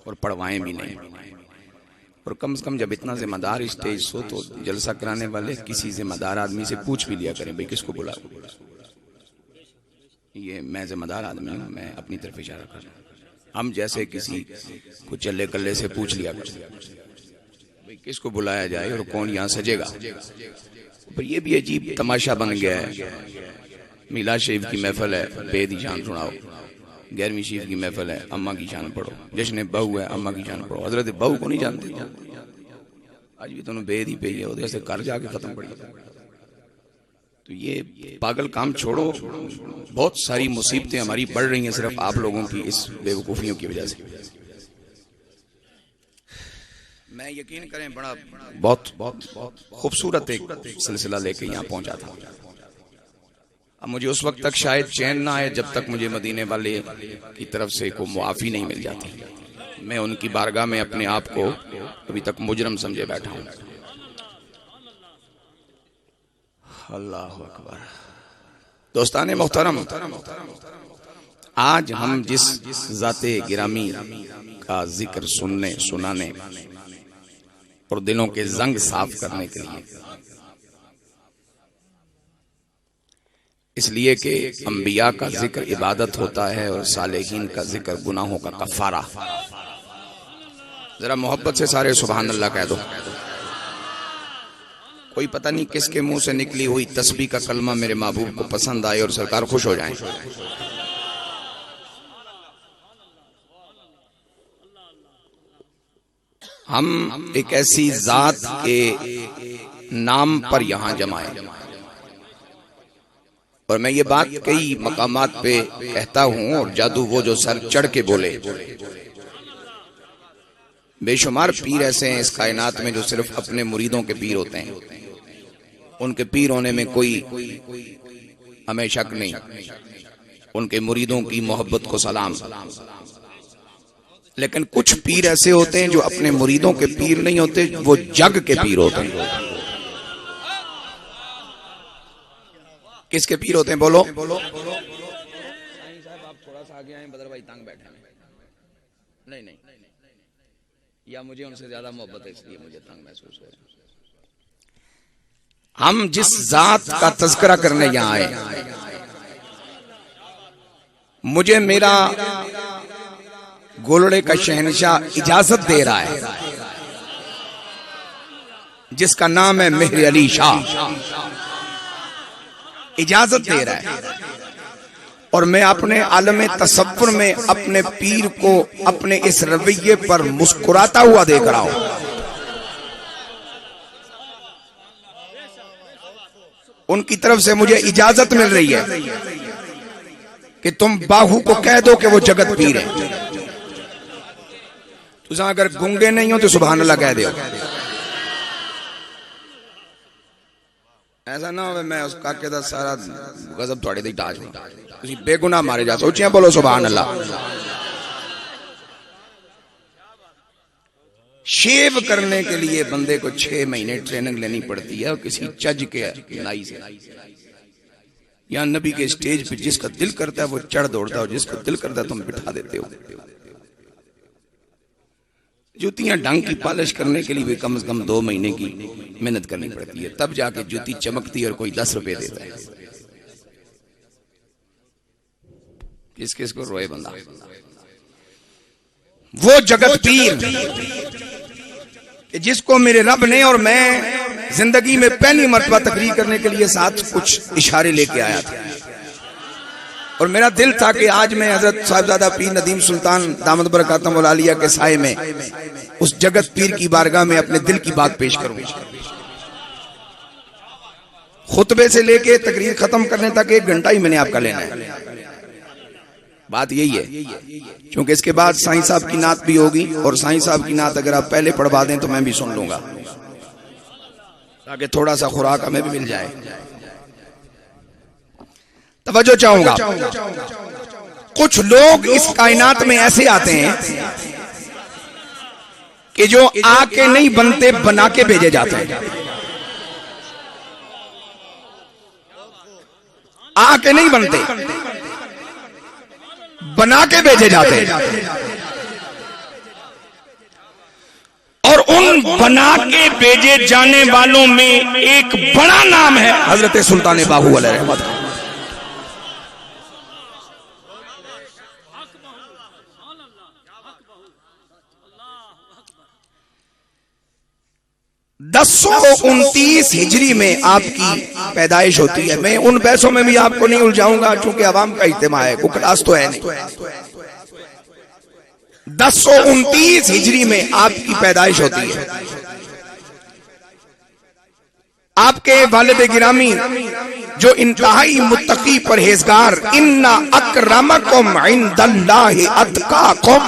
और पढ़वाएं भी नहीं। और कम से कम जब इतना जिम्मेदार स्टेज हो तो जलसा कराने वाले किसी जिम्मेदार आदमी से पूछ भी लिया करें, भाई किसको बुला। ये मैं जिम्मेदार आदमी हूँ, मैं अपनी तरफ इशारा कर रहा हूँ। हम जैसे किसी को चले कल्ले से पूछ लिया करें भाई किसको बुलाया जाए और कौन यहाँ सजेगा। पर ये भी अजीब तमाशा बन गया है। मिलाद शरीफ की महफिल है, बेद की शान सुनाओ। 11वीं शरीफ की महफिल है, अम्मा की शान पढ़ो। जश्न बहू है, अम्मा की शान पढ़ो। हजरत बहू को नहीं जानते, आज भी तुमने बेद ही पे है, से कर जाके खत्म पड़ी। तो ये पागल काम छोड़ो। बहुत सारी मुसीबतें हमारी बढ़ रही हैं सिर्फ आप लोगों की इस बेवकूफियों की वजह से। मैं यकीन करें बड़ा बहुत बहुत बहुत खूबसूरत एक सिलसिला लेके यहाँ पहुंचा था। अब मुझे उस वक्त तक शायद चैन ना आए जब तक मुझे मदीने वाले की तरफ से कोई मुआफी नहीं मिल जाती। मैं उनकी बारगाह में अपने आप को अभी तक मुजरम समझे बैठा हूं। अल्लाह अकबर। दोस्ताने मोहतरम, आज हम जिस ज़ाते गिरामी का जिक्र सुनने सुनाने और दिलों के जंग साफ करने के लिए, इसलिए कि अंबिया का जिक्र इबादत होता है और सालेहीन का जिक्र गुनाहों का कफारा। जरा मोहब्बत से सारे सुभान अल्लाह कह दो। कोई पता नहीं किसके मुंह से निकली हुई तस्बीह का कलमा मेरे महबूब को पसंद आए और सरकार खुश हो जाएं। हम एक ऐसी जात के नाम पर यहां जमाए, और मैं ये बात कई मकामात पे कहता हूं, और जादू वो जो सर चढ़ के बोले। बेशुमार पीर ऐसे हैं इस कायनात में जो सिर्फ अपने मुरीदों के पीर होते हैं। उनके पीर होने में कोई हमें शक नहीं। उनके मुरीदों की मोहब्बत को सलाम। लेकिन कुछ पीर ऐसे होते हैं जो अपने मुरीदों के पीर नहीं होते, वो जग के पीर होते हैं। किसके पीर होते हैं बोलो? साईं साहब आप थोड़ा सा आगे आए, बदर भाई तंग बैठे हैं। नहीं, या मुझे उनसे ज्यादा मोहब्बत है इसलिए मुझे तंग महसूस हो रहा है। हम जिस जात का तज़किरा करने यहाँ आए, मुझे मेरा गोलड़े का शहनशाह इजाजत दे रहा है, जिसका नाम है मेहर अली शाह। इजाजत दे रहा है और मैं अपने आलम तसव्वुर में अपने पीर को अपने इस रवैये पर मुस्कुराता हुआ देख रहा हूं। उनकी तरफ से मुझे इजाजत मिल रही है कि तुम बाहू को कह दो कि वो जगत पीर है। तुझे अगर गूंगे नहीं हो तो सुभान अल्लाह कह दो। ऐसा ना हो मैं उस काके दा सारा गजब थोड़े दी डाज तुसी बेगुनाह मारे जा। सोचिए बोलो सुभान अल्लाह। शेव करने के लिए बंदे को 6 महीने ट्रेनिंग लेनी पड़ती है और किसी चज के नाई से। यहाँ नबी के स्टेज पे जिसका दिल करता है वो चढ़ दौड़ता है और जिसको दिल करता है तुम बिठा देते हो। जूतियां ढंग की पॉलिश करने के लिए भी कम से कम 2 महीने की मेहनत करनी पड़ती है, तब जाके जूती चमकती है और कोई 10 रुपए देता है। किस किस को रोए बंदा। वो जगत पीर जिसको मेरे रब ने और मैं जिंदगी में पहली मर्तबा तकरीर करने के लिए साथ कुछ इशारे लेके आया था, और मेरा दिल था कि आज मैं हजरत साहिबजादा पीर नदीम सुल्तान दामद बरकातुहु वल आलिया के साए में उस जगत पीर की बारगाह में अपने दिल की बात पेश करूं। खुतबे से लेके तकरीर खत्म करने तक 1 घंटा ही मैंने आपका लेना है। बात यही है, क्योंकि इसके बाद साईं साहब की नात भी होगी, और साईं साहब की नात अगर आप पहले पढ़वा दें तो मैं भी सुन लूंगा, ताकि थोड़ा सा खुराक हमें भी मिल जाए। तवज्जो चाहूंगा। कुछ लोग इस कायनात में ऐसे आते हैं कि जो आके नहीं बनते, बना के भेजे जाते हैं। आके नहीं बनते, बना के भेजे जाते हैं। बना के भेजे जाने वालों में एक बड़ा नाम है हजरत सुल्तान बाहू अलैहि रहमत। दसो 29 हिजरी में आपकी पैदाइश होती है। मैं उन पैसों में भी आपको नहीं उलझाऊंगा क्योंकि अवाम का इज्तिमा है, कोई क्लास तो है नहीं। 1029 हिजरी में आपकी पैदाइश होती है। आपके वालिद गिरामी जो इंतहाई मुत्तकी परहेजगार, इन्ना अकरमकुम इंदल्लाहि अत्काकुम।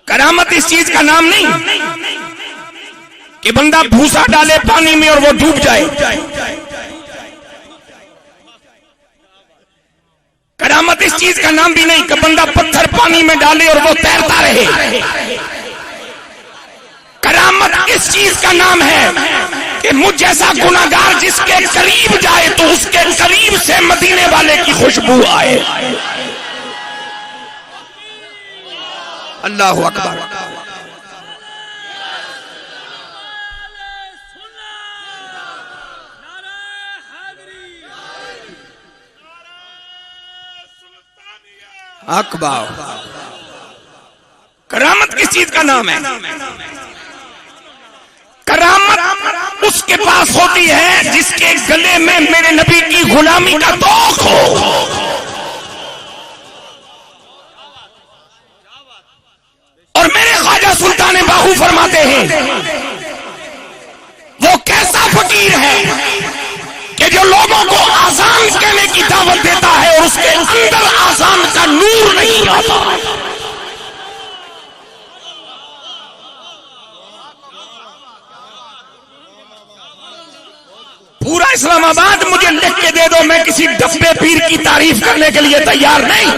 करामत इस चीज का नाम नहीं कि बंदा भूसा डाले पानी में और वो डूब जाए। करामत इस चीज का नाम भी नहीं कि बंदा पत्थर पानी में डाले और वो तैरता रहे। करामत इस चीज का नाम है कि मुझ जैसा गुनाहगार जिसके करीब जाए तो उसके करीब से मदीने वाले की खुशबू आए। अल्लाहु अकबर। अकबर। करामत किस चीज का नाम है? करामत उसके पास होती है जिसके गले में मेरे नबी की गुलामी का तोक हो। और मेरे ख्वाजा सुल्तान बाहू फरमाते हैं वो कैसा फकीर है कि जो लोगों को आसान कहने की दावत देता है और उसके अंदर आसान का नूर नहीं आता। पूरा इस्लामाबाद मुझे लिख के दे दो, मैं किसी डब्बे पीर की तारीफ करने के लिए तैयार नहीं।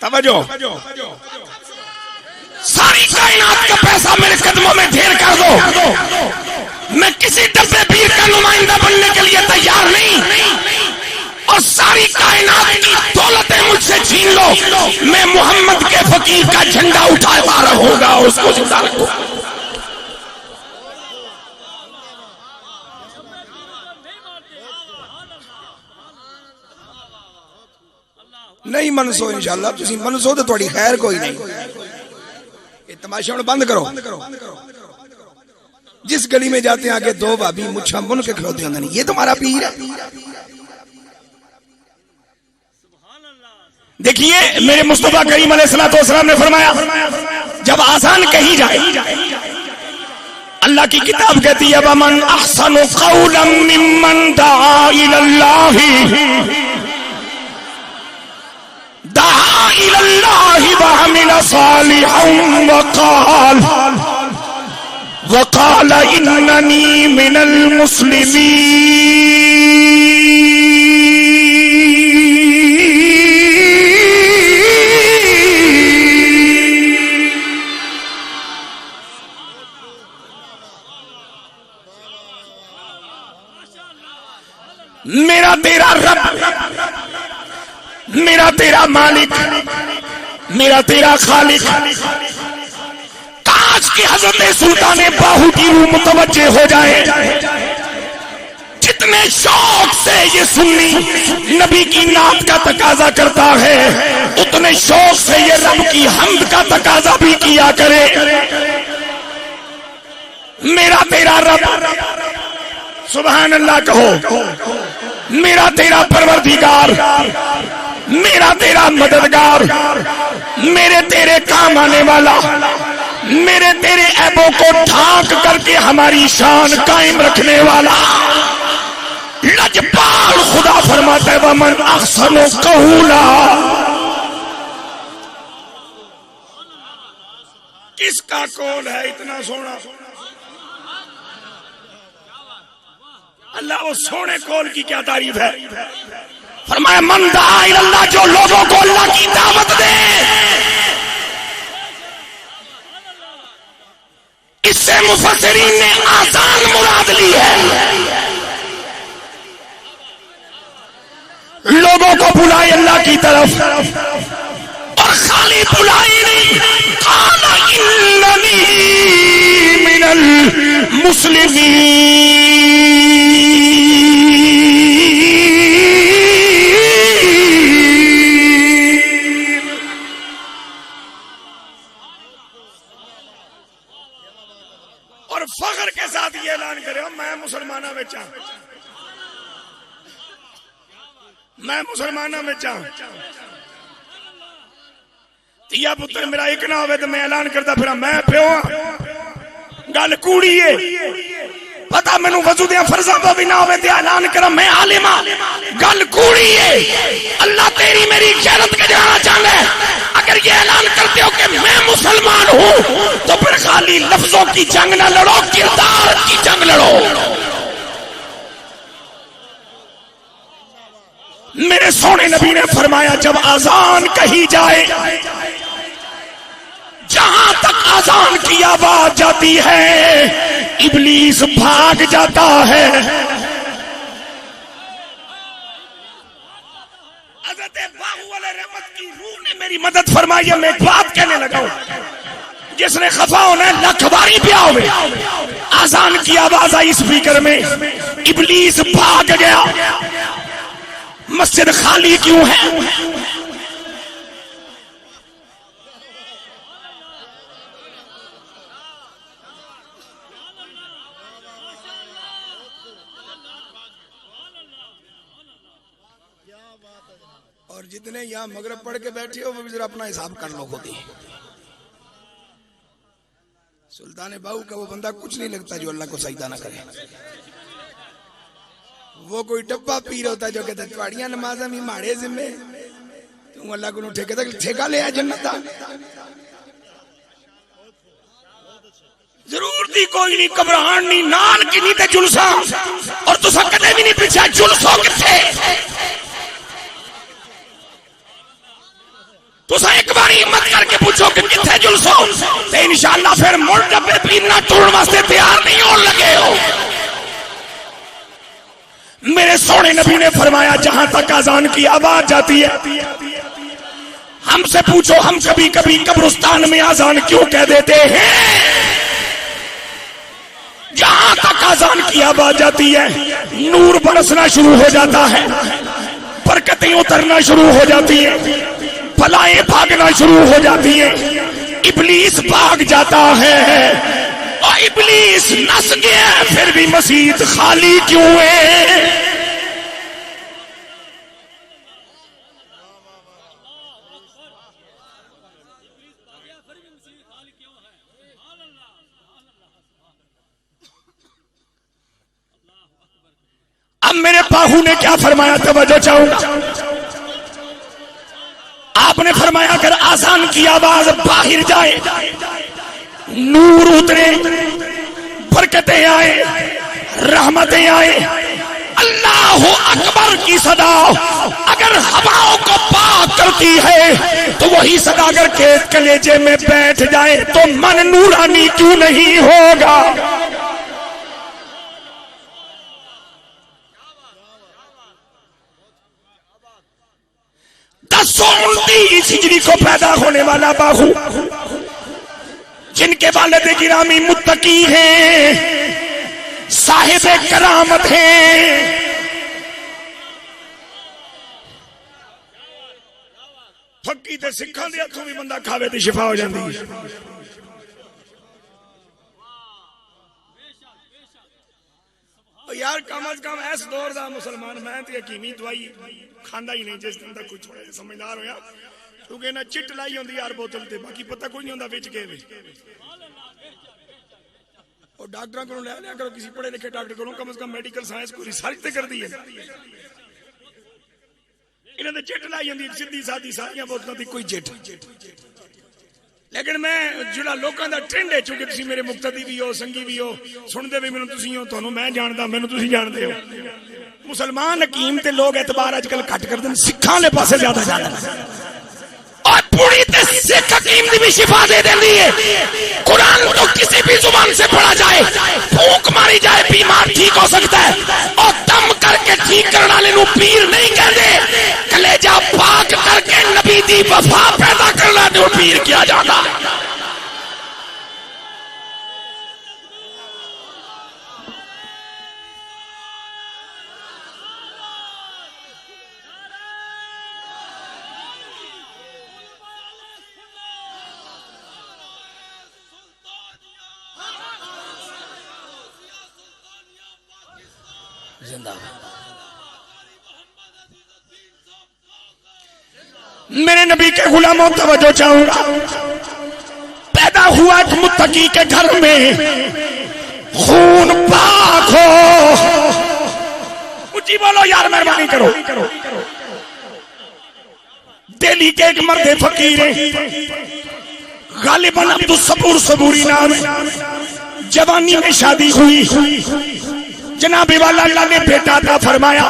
तवज्जो, सारी कायनात का पैसा मेरे कदमों में ढेर कर दो, मैं किसी डब्बे पीर का नुमाइंदा बनने के लिए तैयार नहीं। और सारी कायनात की दौलतें मुझसे छीन लो, मैं मोहम्मद के फकीर का झंडा उठाता रहूंगा, उसको जिंदा रखूंगा। नहीं मनसो इंशाअल्लाह, तुसी मनसो तो थोड़ी खैर कोई नहीं। ये तमाशा हुण बंद करो। जिस गली में जाते हैं आगे दो भाभी मुच्छा मुन के खड़ोते होंगे, ये तुम्हारा पीर है। देखिए मेरे मुस्तफा करीम अलैहिस्सलातु वस्सलाम ने फरमाया जब आसान कही जाए, अल्लाह की किताब कहती है वमन अहसनु कौलन मिम्मन दआ इलल्लाहि वक़ाल इन्ननी मिनल मुस्लिमीन। मेरा तेरा रब, मेरा तेरा मालिक, मेरा तेरा खालिक, काश की हज़रत सुल्तान बाहू की रूह मुतवज्जे हो जाए। जितने शौक से ये सुन्नी नबी की नात का तकाजा करता है, उतने शौक से ये रब की हम्द का तकाजा भी किया करे। मेरा तेरा रब, सुभान अल्लाह कहो। मेरा तेरा परवरदिगार, मेरा तेरा मददगार, मेरे तेरे काम आने वाला, मेरे तेरे ऐबों को ढांक करके हमारी शान कायम रखने वाला लजपाल खुदा फरमाता है वमन अहसनु कौला। किसका कौल है इतना सोना? अल्लाह वो सोने कौल की क्या तारीफ है। फरमाया मन दआ इलल्लाह, जो लोगों को अल्लाह की दावत दे। मुफस्सिरीन ने आजान मुराद ली है। लोगों को बुलाए अल्लाह की तरफ, और खाली बुलाई नहीं, काला इन्ननी मिनल मुस्लिमीन। और फख्र के साथ ये ऐलान करे, मैं मुसलमाना में चाहूं, मैं मुसलमाना में चाहूं। या पुत्र मेरा एक ना होवे तो मैं ऐलान करता फिर मैं प्यो गल कूड़ी है, पता मैनू वजू दिया फर्जा तो भी ना होवे तो ऐलान करा मैं आलिमा, गल कूड़ी है। अल्लाह तेरी मेरी गैरत का जाना चाहता है। अगर ये ऐलान करते हो कि मैं मुसलमान हूं तो फिर खाली लफ्जों की जंग ना लड़ो, किरदार की जंग लड़ो। मेरे सोने नबी ने फरमाया जब आजान कही जाए, जहां तक आजान की आवाज जाती है इब्लीस भाग जाता है। हज़रत बाहू वाले रहमत की रूह ने मेरी मदद फरमाई है। मैं एक बात कहने लगा हूं, जिसने खफा होना है लख बारी ब्याह में, आजान की आवाज आई स्पीकर में, इब्लीस भाग गया। मस्जिद खाली क्यों है? और जितने यहां मगरब पढ़ के बैठे हो वो भी जरा अपना हिसाब कर लो खुद ही। सुल्तान बाहू का वो बंदा कुछ नहीं लगता जो अल्लाह को सजदा ना करे। वो कोई डब्बा पीर होता है जो कहता है नमाजा भी माड़े जिम्मे, तू अल्लाह को ठेका ले आ जन्नत दा। जरूर दी कोई नहीं, घबराहट नहीं, नाल की नहीं ते जुलसा, और तुसा कदे भी नहीं पूछा जुलसो किथे। तुसा एक बार हिम्मत करके पूछो कि किथे जुलसो, ते इंशाअल्लाह फिर मुड़ डब्बे पीना टूटने वास्ते तैयार नहीं होने लगे हो। मेरे सोने नबी ने फरमाया जहां तक आजान की आवाज जाती है, हमसे पूछो हम कभी कभी कब्रिस्तान में आजान क्यों कह देते हैं? जहां तक आजान की आवाज जाती है नूर बरसना शुरू हो जाता है, बरकतें उतरना शुरू हो जाती है, बलाएं भागना शुरू हो जाती है, इब्लीस भाग जाता है। और इब्लीस नस गया फिर भी मस्जिद खाली क्यों है? अब मेरे बाहू ने क्या फरमाया, तवज्जो चाहूंगा। आपने फरमाया अगर आजान की आवाज बाहर जाए, नूर उतरे, बरकतें आए, रहमतें आए, अल्लाह अकबर की सदा अगर हवाओं को पाक करती है तो वही सदा अगर खेत कलेजे में बैठ जाए तो मन नूरानी क्यों नहीं होगा? हिजरी को पैदा होने वाला बाहू, जिनके वालिद गिरामी मुत्तकी हैं, साहिबे करामत हैं, फक्की ते सिखां दे हथों भी बंदा खावे ते शिफा हो जाती है। यार कम अज कम इस दौर का मुसलमान मैं तो यकीनी दवाई खांदा ही नहीं जिस दिन तक कोई थोड़ा समझदार होया, क्योंकि ना चिट लाई होंदी यार बोतल ते, बाकी पता कोई नहीं होंदा विच के वे। और डॉक्टरों को ले लिया करो, किसी पढ़े लिखे डॉक्टर को कम से कम मेडिकल साइंस को रिसर्च तो कर दी है। इन्होंने तो चिट लाई होंदी सीधी सादी सारियां बोतलों की कोई चिट। लेकिन मैं जो लोगों का ट्रेंड है, चूंकि तुम मेरे मुक्तदी भी हो, संगी भी हो, सुनते भी मैनू तुसीं हो, तुहानू मैं जानता, मैनू तुसीं जानते हो। मुसलमान हकीम ते लोग एतबार अजकल घट करते हैं, सिखां वाले पासे ज्यादा जाते हैं। और पूरी ते सिख हकीम दी भी शिफा दे देंदी है। कुरान तो किसी भी जुबान से पढ़ा जाए, फूंक मारी जाए, बीमार ठीक हो सकता है, और दम करके ठीक करने वाले नू पीर नहीं कहते। कलेजा पाक करके नबी दी वफा पैदा करना नू पीर किया जाता। मेरे नबी के गुलामों तवज्जो चाहूंगा, पैदा हुआ एक मुत्तकी के घर में, खून पाक हो। ऊंची बोलो यार, मेहरबानी करो। दिल्ली के एक मर्द फकीर है, गालिबन अब्दुल सबूर सबूरी नाम है। जवानी में शादी हुई, जनाबे वाला अल्लाह ने बेटा अता फरमाया,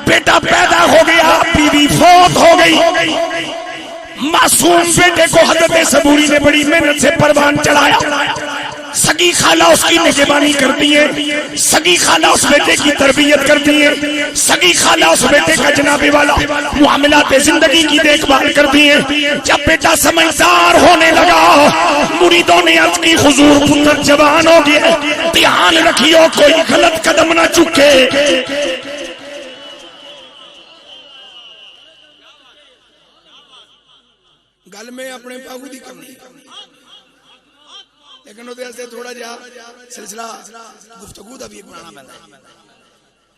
बेटा पैदा हो गया, बीवी फौत हो गई। मासूम बेटे को हजरत सबूरी ने बड़ी मेहनत से परवान चढ़ाया। सगी खाला उसकी निगरानी करती है, सगी खाला उस बेटे की तरबियत करती है, सगी खाला उस बेटे का जनाबे वाला मामलात जिंदगी की देखभाल करती है। जब बेटा समझदार होने लगा, मुरीदों ने अर्ज की, हुजूर पुत्र जवान हो गया, ध्यान रखियो कोई गलत कदम ना चुके। गल में अपने पागू दी करनी, लेकिन थोड़ा जा सिलसिला गुफ्तगू का भी बनाना पैंदा है।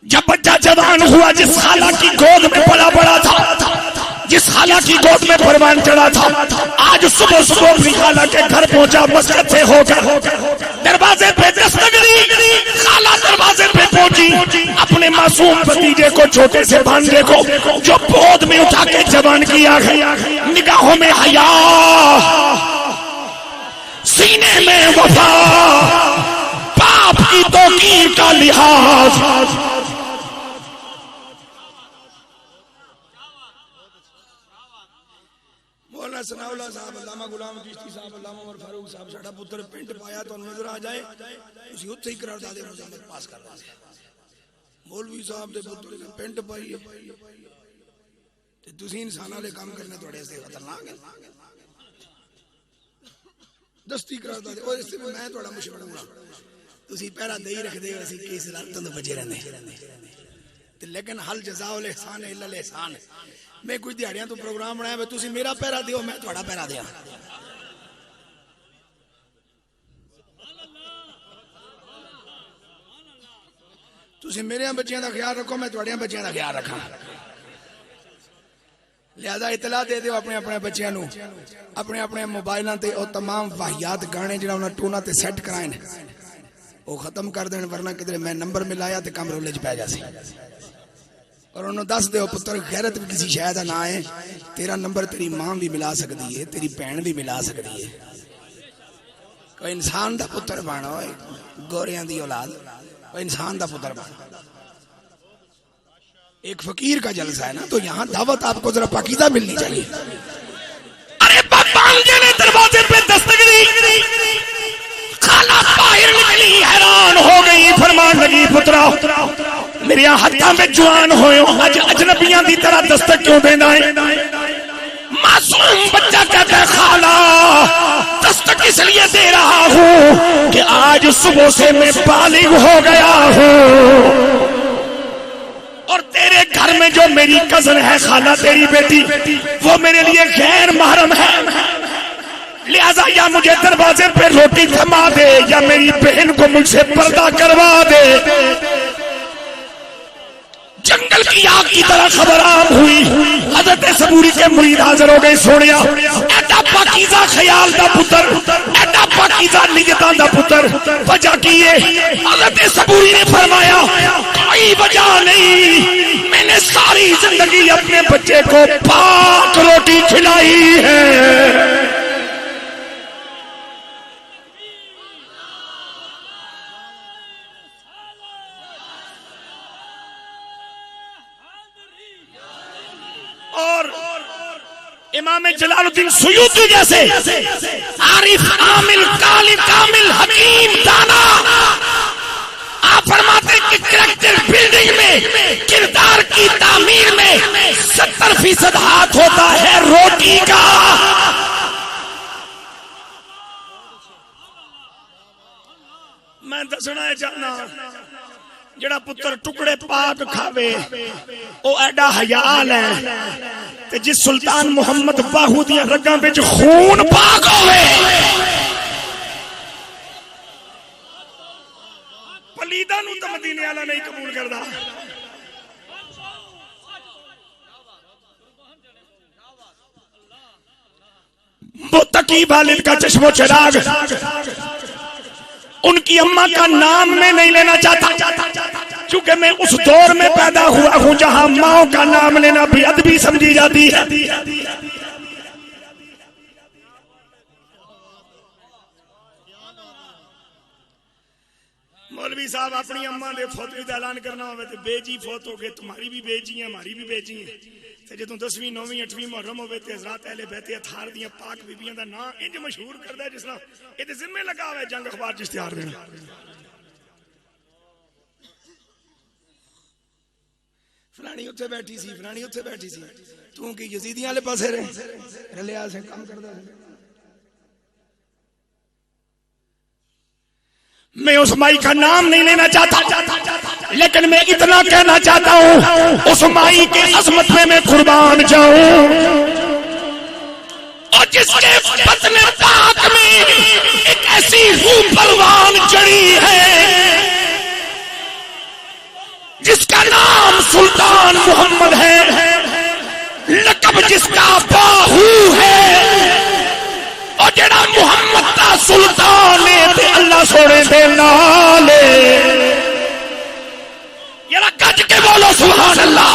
जब बच्चा जवान हुआ, जिस खाला की गोद में पला बड़ा था, जिस खाला की गोद में परवान चढ़ा था, आज सुबह सुबह अपनी खाला के घर पहुंचा, मस्जिद से होकर दरवाजे पे दस्तक दी। खाला दरवाजे पे पहुंची, अपने मासूम भतीजे को, छोटे से भांजे को जो गोद में उठा के जवान किया है, निगाहों में हया, सीने में वफा, बाप की तौकीर का लिहाज। मौलाना सनाउल्लाह साहब, अल्लामा गुलाम चिश्ती साहब, अल्लामा उमर फारूक साहब साडा पुत्र पिंड पाया तो नजर आ जाए, उसी उत्थे ही करारदादे मुजम्मत पास कर दिया। मौलवी साहब दे पुत्र ने पिंड पाई ते तुसीं इंसान वाले काम करने तुहाडे वास्ते खतरनाक है। दस्ती करारदादे और इस मैं तुहाडा मुशवरा दूंगा, तुसीं पहरा दे ही रखदे हो, असीं किस लालतों तो बचे रहंदे ते, लेकिन हल जज़ाउल एहसान इल्लल एहसान। मैं कुछ दिहाड़ियां तो प्रोग्राम बनाया, तुसीं मेरा पहरा दियो, मैं तुहाडा पहरा दियां। तुसीं मेरे बच्चों का ख्याल रखो, मैं तुहाडे बच्चों का ख्याल रखा। लिहाजा इतला दे दियो अपने अपने बच्चों को, अपने अपने मोबाइलों ते और तमाम वाहियात गाने जिहड़ा उन्हां टूना ते सैट कराए ने वो खत्म कर देन, वरना किधरे मैं नंबर मिलाया तो कम रोले च पै जासी। और उन्होंने दस दो पुत्र, गैरत भी किसी शह का ना है, तेरा नंबर तेरी मां भी मिला सकती है, तेरी भैन भी मिला सकती है। कोई इंसान का पुत्र बनो, गोरियां दी औलाद, कोई इंसान का पुत्र बनो। एक फकीर का जलसा है ना, तो यहाँ दावत आपको जरा पाकीज़ा मिलनी चाहिए। अरे भांजे ने दरवाजे पे दस्तक दी, खाला बाहर निकली, हैरान हो गई, फरमान लगी, पुत्रा मेरे हाथों में जवान होयो, अज अजनबियां की तरह दस्तक क्यों देना है? मासूम बच्चा कहता है, खाला दस्तक इसलिए दे रहा हूँ कि आज सुबह से मैं बालिग हो गया हूँ, और तेरे घर में जो मेरी कजन है खाला, तेरी बेटी, वो मेरे लिए गैर महरम है। लिहाजा या मुझे दरवाजे पे रोटी थमा दे, या मेरी बहन को मुझसे पर्दा करवा दे। जंगल की आग की तरह खबर आम हुई, हजरत सबूरी के मुरीद हाजिर हो गए। सोनिया एडा पाकीज़ा ख्याल दा पुत्र, एडा पाकीज़ा नियतां दा पुत्र, वजह की है? हजरत सबूरी ने फरमाया, कोई वजह नहीं, मैंने सारी जिंदगी अपने बच्चे को पाक रोटी खिलाई है। इमाम जलालुद्दीन सुयूती जैसे आरिफ आमिल कामिल हकीम दाना आप फरमाते कि कैरेक्टर बिल्डिंग में, किरदार की तामीर में 70% हाथ होता है रोटी का। मैं दसना चाहना जड़ा पुत्र टुकड़े पाक खावे ओ एडा हयाल है ते जिस सुल्तान मुहम्मद बाहू दिया रगां विच खून पाक होवे पलीदा नूं तां मदीने वाला नहीं कबूल करदा। मुत्तकी वालिद का चश्मो चिराग उनकी अम्मा का नाम मैं नहीं लेना चाहता क्योंकि मैं उस दौर में पैदा हुआ हूं जहां माओ का नाम लेना भी अदबी समझी जाती है। मौलवी साहब अपनी अम्मा दे फौत का ऐलान करना हो तो बेजी फौत हो गए, तुम्हारी भी बेजी है हमारी भी बेजी है। जो 10वीं 9वीं 8वीं मुहर्रम होवे ते हज़रात अहले बैत अथार दियां पाक बीबियां दा नाम इंज मशहूर करदा है जिस तरह इहदे जिम्मे लगा हुआ है जंग अखबार च इश्तिहार देना। फलानी उत्थे बैठी सी, फलानी उत्थे बैठी सी, तू की यजीदियां वाले पासे रलिया से काम करदा है। मैं उस माई का नाम नहीं लेना चाहता लेकिन मैं इतना कहना चाहता हूं उस माई के अजमत में मैं कुर्बान जाऊं और जिसके बतन पाक में एक ऐसी रूह बलवान जड़ी है जिसका नाम सुल्तान मोहम्मद है, लक़ब जिसका बाहू है और जेड़ा मुहम्मद दा सुल्तान है ते अल्लाह सोने दे नाल यारा गज के बोलो सुभान अल्लाह।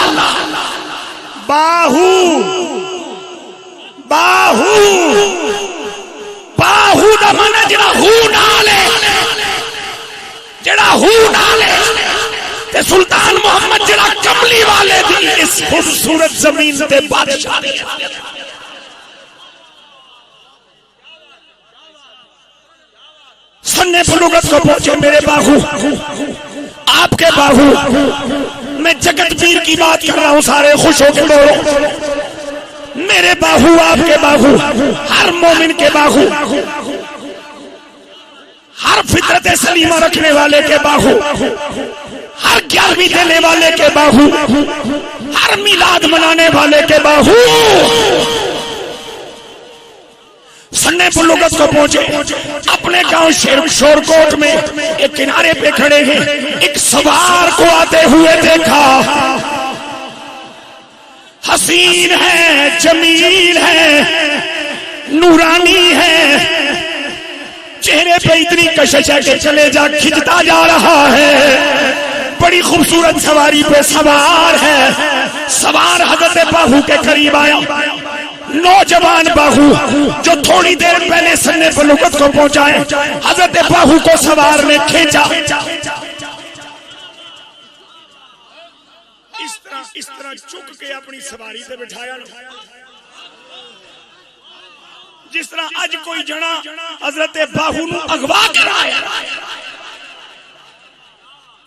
बाहू बाहू बाहू दा माना जेड़ा हू नाल है, जेड़ा हू नाल है ते सुल्तान मोहम्मद जेड़ा कमली वाले दी इस खूबसूरत जमीन ते बादशाह। सन्ने बुलुगत को पहुंचे मेरे बाहू, आपके बाहू, मैं जगत पीर की बात कर रहा हूं, सारे खुश होकर बोलो मेरे बाहू, आपके बाहू, हर मोमिन के बाहू, हर फितरत सलीमा रखने वाले के बाहू, हर 11वीं देने वाले के बाहू, हर मिलाद मनाने वाले के बाहू सन्ने बुलुगत को पहुंचे। अपने गांव शोरकोट में एक किनारे पे खड़े हैं, एक सवार को आते हुए देखा। हसीन है, जमील है, नूरानी है, चेहरे पे इतनी कशिश है कि कलेजा खिंचता जा रहा है। बड़ी खूबसूरत सवारी पे सवार है। सवार हजरत बाहू के करीब आया। नौजवान बाहू जो थोड़ी देर पहले सन्ने बुलुगत को पहुंचाए, हजरत बाहू को सवार ने खींचा। इस तरह चुक के अपनी सवारी से बिठाया, जिस तरह आज कोई जना हजरत बाहू नू अगवा कराया,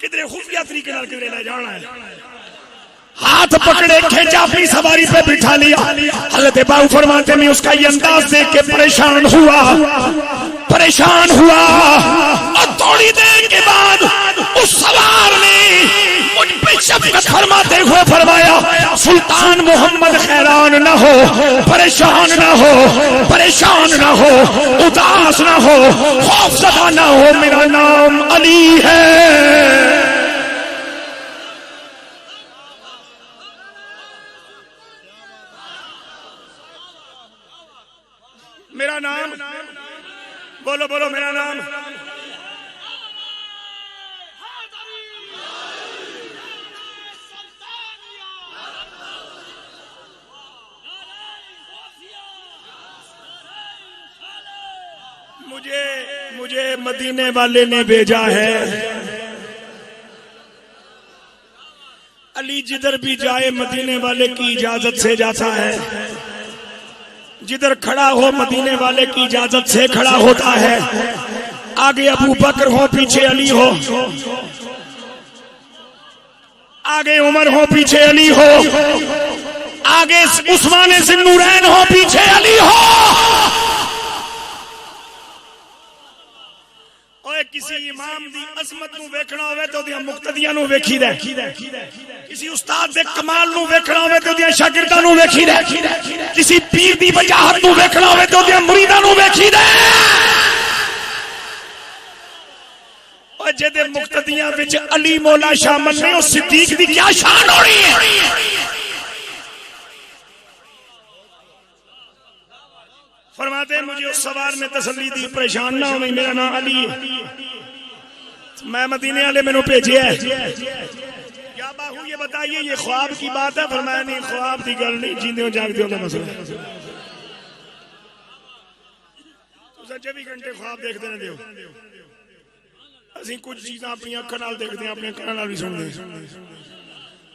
किधरे खुफिया तरीके नाल किधरे ले जाना है। हाथ पकड़े खींचा, अपनी सवारी पे बिठा लिया। हज़रत बाहू फरमाते में उसका ये अंदाज देख के परेशान हुआ और थोड़ी देर के बाद उस सवार ने मुझ पे शफ़क़त फरमाते हुए फरमाया, सुल्तान मोहम्मद हैरान न हो, परेशान न हो, परेशान न हो, उदास न हो, खौफज़दा न हो, मेरा नाम अली है। मेरा नाम बोलो बोलो, मेरा नाम मुझे मदीने वाले ने भेजा है। अली जिधर भी जाए मदीने वाले की इजाजत से जाता है। जिधर खड़ा हो मदीने वाले की इजाजत से खड़ा होता है। आगे अबू बकर हो, पीछे अली हो, आगे उमर हो, पीछे अली हो, आगे उस्मान ज़ुन्नूरैन हो, पीछे अली हो। ओए किसी इमाम दी अजमत नू वेखना होवे तो ओदियां मुक्तदियां नू वेखी दे, किसी उस्ताद दे कमाल नू वेखना होवे तो ओदियां शागिर्दां नू वेखी दे, किसी पीर दी वजाहत नू वेखना होवे तो ओदियां मुरीदां नू वेखी दे। ओए जेदे मुक्तदियां विच अली मौला शामिल ने, ओ सिद्दीक दी क्या शान होनी है। फरमाते मुझे उस सवार ने तसल्ली दी, परेशान ना हो, मेरा नाम अली है, मैं मदीने वाले मैंने भेजे है। क्या बाहू ये बताइए ये ख्वाब की बात है? फरमाया नहीं, ख्वाब की गल नहीं, जींदे हो जागदे हो का मसला। 24 घंटे ख्वाब देखते रहते हो। असि कुछ चीज़ां अपनी अखां नाल देखते हैं, अपने कानां नाल भी सुनते हैं।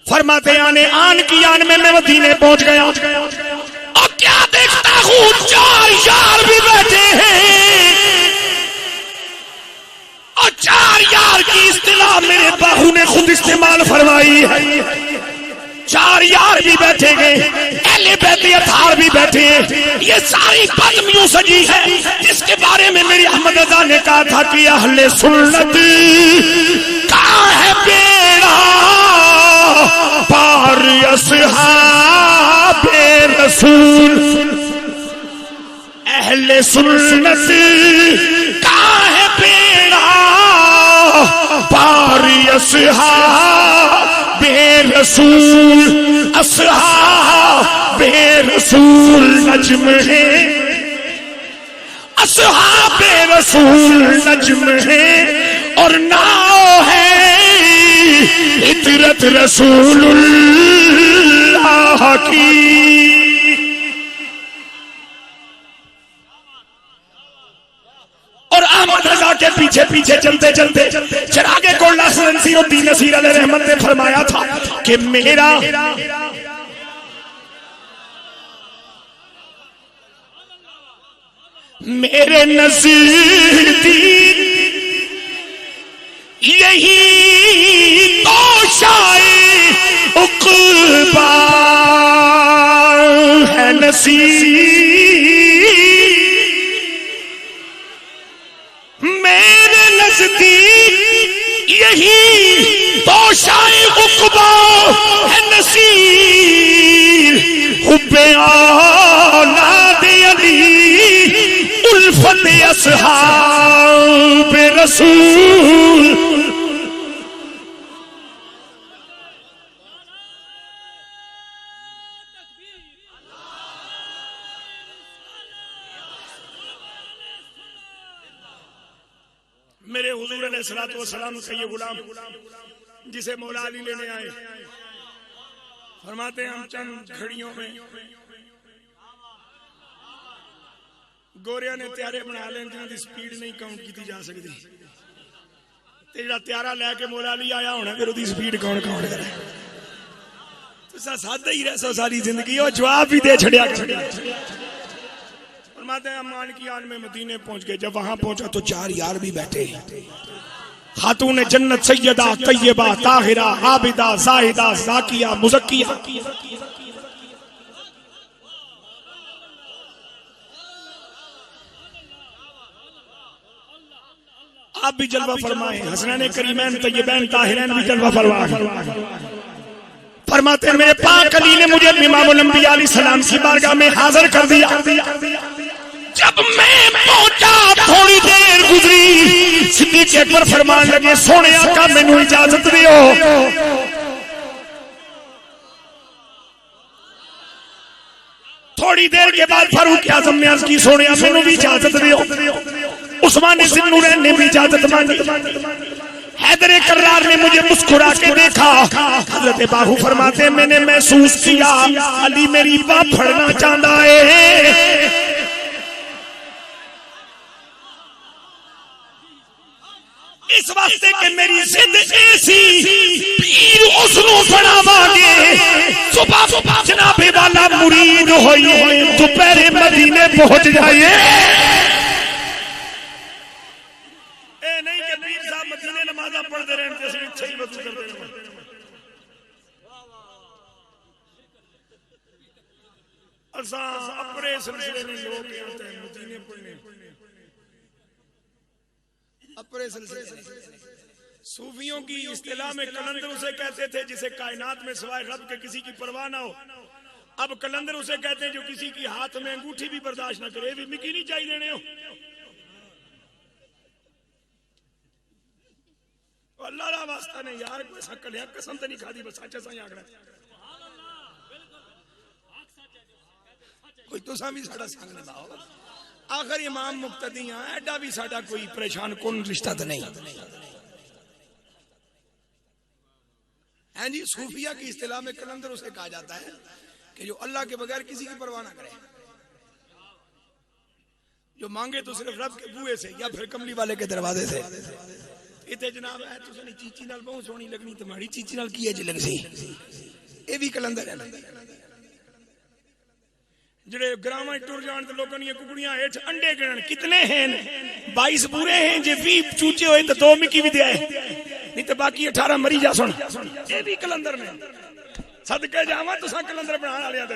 फरमाते आने आन की आन में मैं मदीने पहुंच गया और क्या देखता हूँ, 4 यार भी बैठे हैं और 4 यार की इस्तिलाह मेरे बाहू ने खुद इस्तेमाल फरमाई है। 4 यार भी बैठे गए, अहले बैत अतार भी बैठे हैं। ये सारी बज़्म यूं सजी है जिसके बारे में मेरी अहमद रज़ा ने कहा था कि अहले सुन्नत का है बेड़ा पार अस्हाबे रसूल। अहले सुन्नत का है बेड़ा पार अस्हाबे रसूल। अस्हाबे रसूल नज्म है, अस्हाबे रसूल नज्म है और नाव है इतरत रसूलुल्लाह की। और अहमद रजा के पीछे पीछे चलते चलते चिरागे कोल्ला नसीरुद्दीन नसीर अलैहि रहमत ने फरमाया था कि मेरे नज़दीक यही तो शाए उक़बा है नसीब। मेरे नज़दीक यही तो शाए उक़बा है नसीब। हुब्बे औलाद अली उल्फत अस्हाब रसूल। मेरे हुजूर अलैहिस्सलातु वस्सलाम का ये गुलाम जिसे मौला अली लेने आए, फरमाते हैं हम चंद घड़ियों में गोरिया ने त्यारे बना लें जिन्होंने स्पीड नहीं काउंट की जा सकती। तेरा त्यारा लैके मौला अली आया होना, फिर उसकी स्पीड कौन काउंट करे? तुसा सादा ही रह सो सारी जिंदगी, और जवाब भी दे छड़िया। फरमाते हैं अमान की आन में मदीने पहुंच गए। जब वहां पहुंचा तो 4 यार भी बैठे, खातून जन्नत सैयदा तैयबा ताहिरा आबिदा जाहिदा जाकिया मुज़क्किया। आप भी जलवा फरमाए, हसनैन करीमैन तैयबैन ताहिरैन भी जलवा फरमाए। फरमाते हैं मेरे पाक अली ने मुझे इमामुल अंबिया अलैहिस्सलाम की बारगाह में हाजिर कर दिया। जब मैं पहुंचा थोड़ी देर गुजरी, सिद्दीक़ अकबर फरमान लगे सोने आका मैनू इजाजत दियो। थोड़ी देर के बाद फारूक आज़म ने अर्ज की सोने मैनू भी इजाजत दियो। उस्मान ज़ुन्नूरैन ने भी इजाजत मांगी। हैदर कर्रार ने मुझे मुस्कुरा के देखा। हजरत बाहू फरमाते मैंने महसूस किया अली मेरी बात फड़ना चाहता है। इस वास्ते कि मेरी जिद ऐसी पीर उसनू पढ़ावांगे सुबह जनाबे वाला मुरीद होइए दोपहरे मदीने पहुंच जाइए। ए नहीं कि पीर साहब मदीने नमाज़ां पढ़ते रहन ते असली सही वजू करते रहन। असा अपने सिलसिले में लोग होते हैं मदीने पढ़ने अपने सिलसिले। सूफियों की इस्तिलाह में कलंदर उसे कहते थे जिसे कायनात में सिवाय रब के किसी की परवाह ना हो। अब कलंदर उसे कहते हैं जो किसी की हाथ में अंगूठी भी बर्दाश्त ना करे। भी मिकी नहीं चाहिए देने हो। अल्लाह रा वास्ता ने यार कोई सकलिया कसम तो नहीं खादी बस सच सा आखड़ा कोई तो भी साडा संग ना लाओ। आखिर इमाम मुक्तदी हां एडा भी साडा कोई परेशान कौन रिश्ता तो नहीं है जी। सूफिया की इस्तिलाह में कलंदर उसे कहा जाता है कि जो अल्लाह के बगैर किसी की परवाह ना करे, जो मांगे तो सिर्फ रब के बूए से या फिर कमली वाले के दरवाजे से। इतने जनाब है तुझे चीची नाल बहुत सोहनी लगनी तुम्हारी चीची नाल की है लग सी ये भी कलंदर है। जेड़े ग्रामां टुर जान ते लोकां दी कुकड़ियां हेठ अंडे गिणन कितने हैं 22 पूरे हैं जे 20 चूचे होए तो 2 मिकी भी दे नहीं तो बाकी 18 मरी जा सुन। ये भी कलंदर ने सदके जावा तुसा कलंदर बनाने वाले दे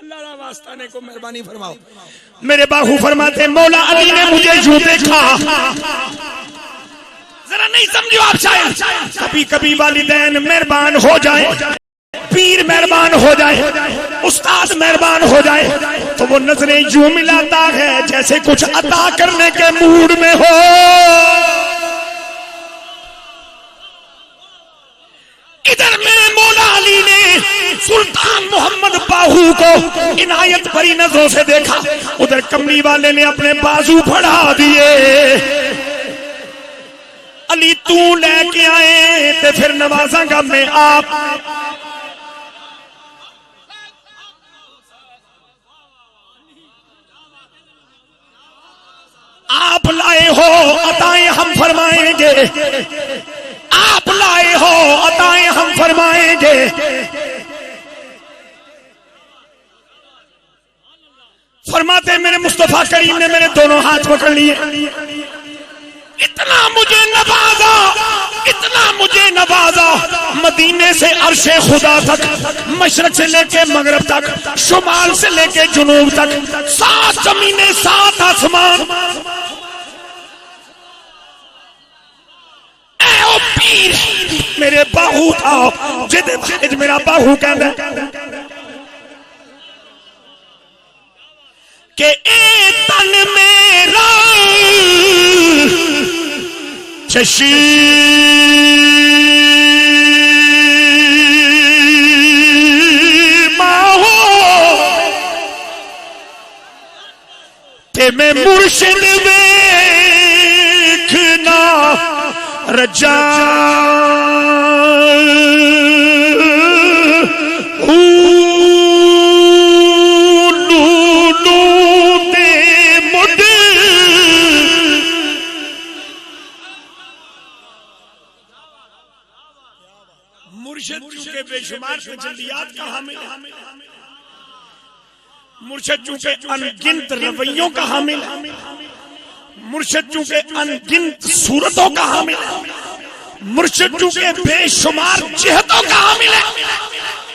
अल्लाह रा वास्ता ने को मेहरबानी फरमाओ। मेरे बाहू फरमाते मौला अली ने मुझे यूं देखा जरा नहीं समझो आप शायद कभी कभी वालिदैन मेहरबान हो जाए पीर मेहरबान हो जाए उस्ताद मेहरबान हो जाए तो वो नजरें यूं मिलाता है जैसे कुछ अता करने के मूड में हो। इधर मेरे मौला अली ने सुल्तान मोहम्मद बाहू को इनायत भरी नजरों से देखा। उधर कमली वाले ने अपने बाजू बढ़ा दिए। अली तू लेके आए तो फिर नवाजांगा मैं आप लाए हो अताएं हम फरमाएंगे। आप लाए हो अताएं हम फरमाएंगे। फरमाते मेरे मुस्तफा करीम ने मेरे दोनों हाथ पकड़ लिए। इतना मुझे नवाजा इतना मुझे नवाजा मदीने से अर्शे खुदा तक मशरक से लेके मगरब तक शुमाल से लेके जुनूब तक 7 जमीनें 7 आसमान पीर मेरे बाहू था जिदे मेरा बाहू कहना के ए तन मेरा चशीमा हो ते मैं मुर्शिद देखना रजा मुर्शिद चूंकि बेशुमार तजल्लियात का हामिल है, मुर्शिद चूंकि अनगिनत रवैयों का हामिल है, मुर्शिद चूंकि अनगिनत सूरतों का हामिल है, मुर्शिद चूंकि बेशुमार जिहतों का हामिल है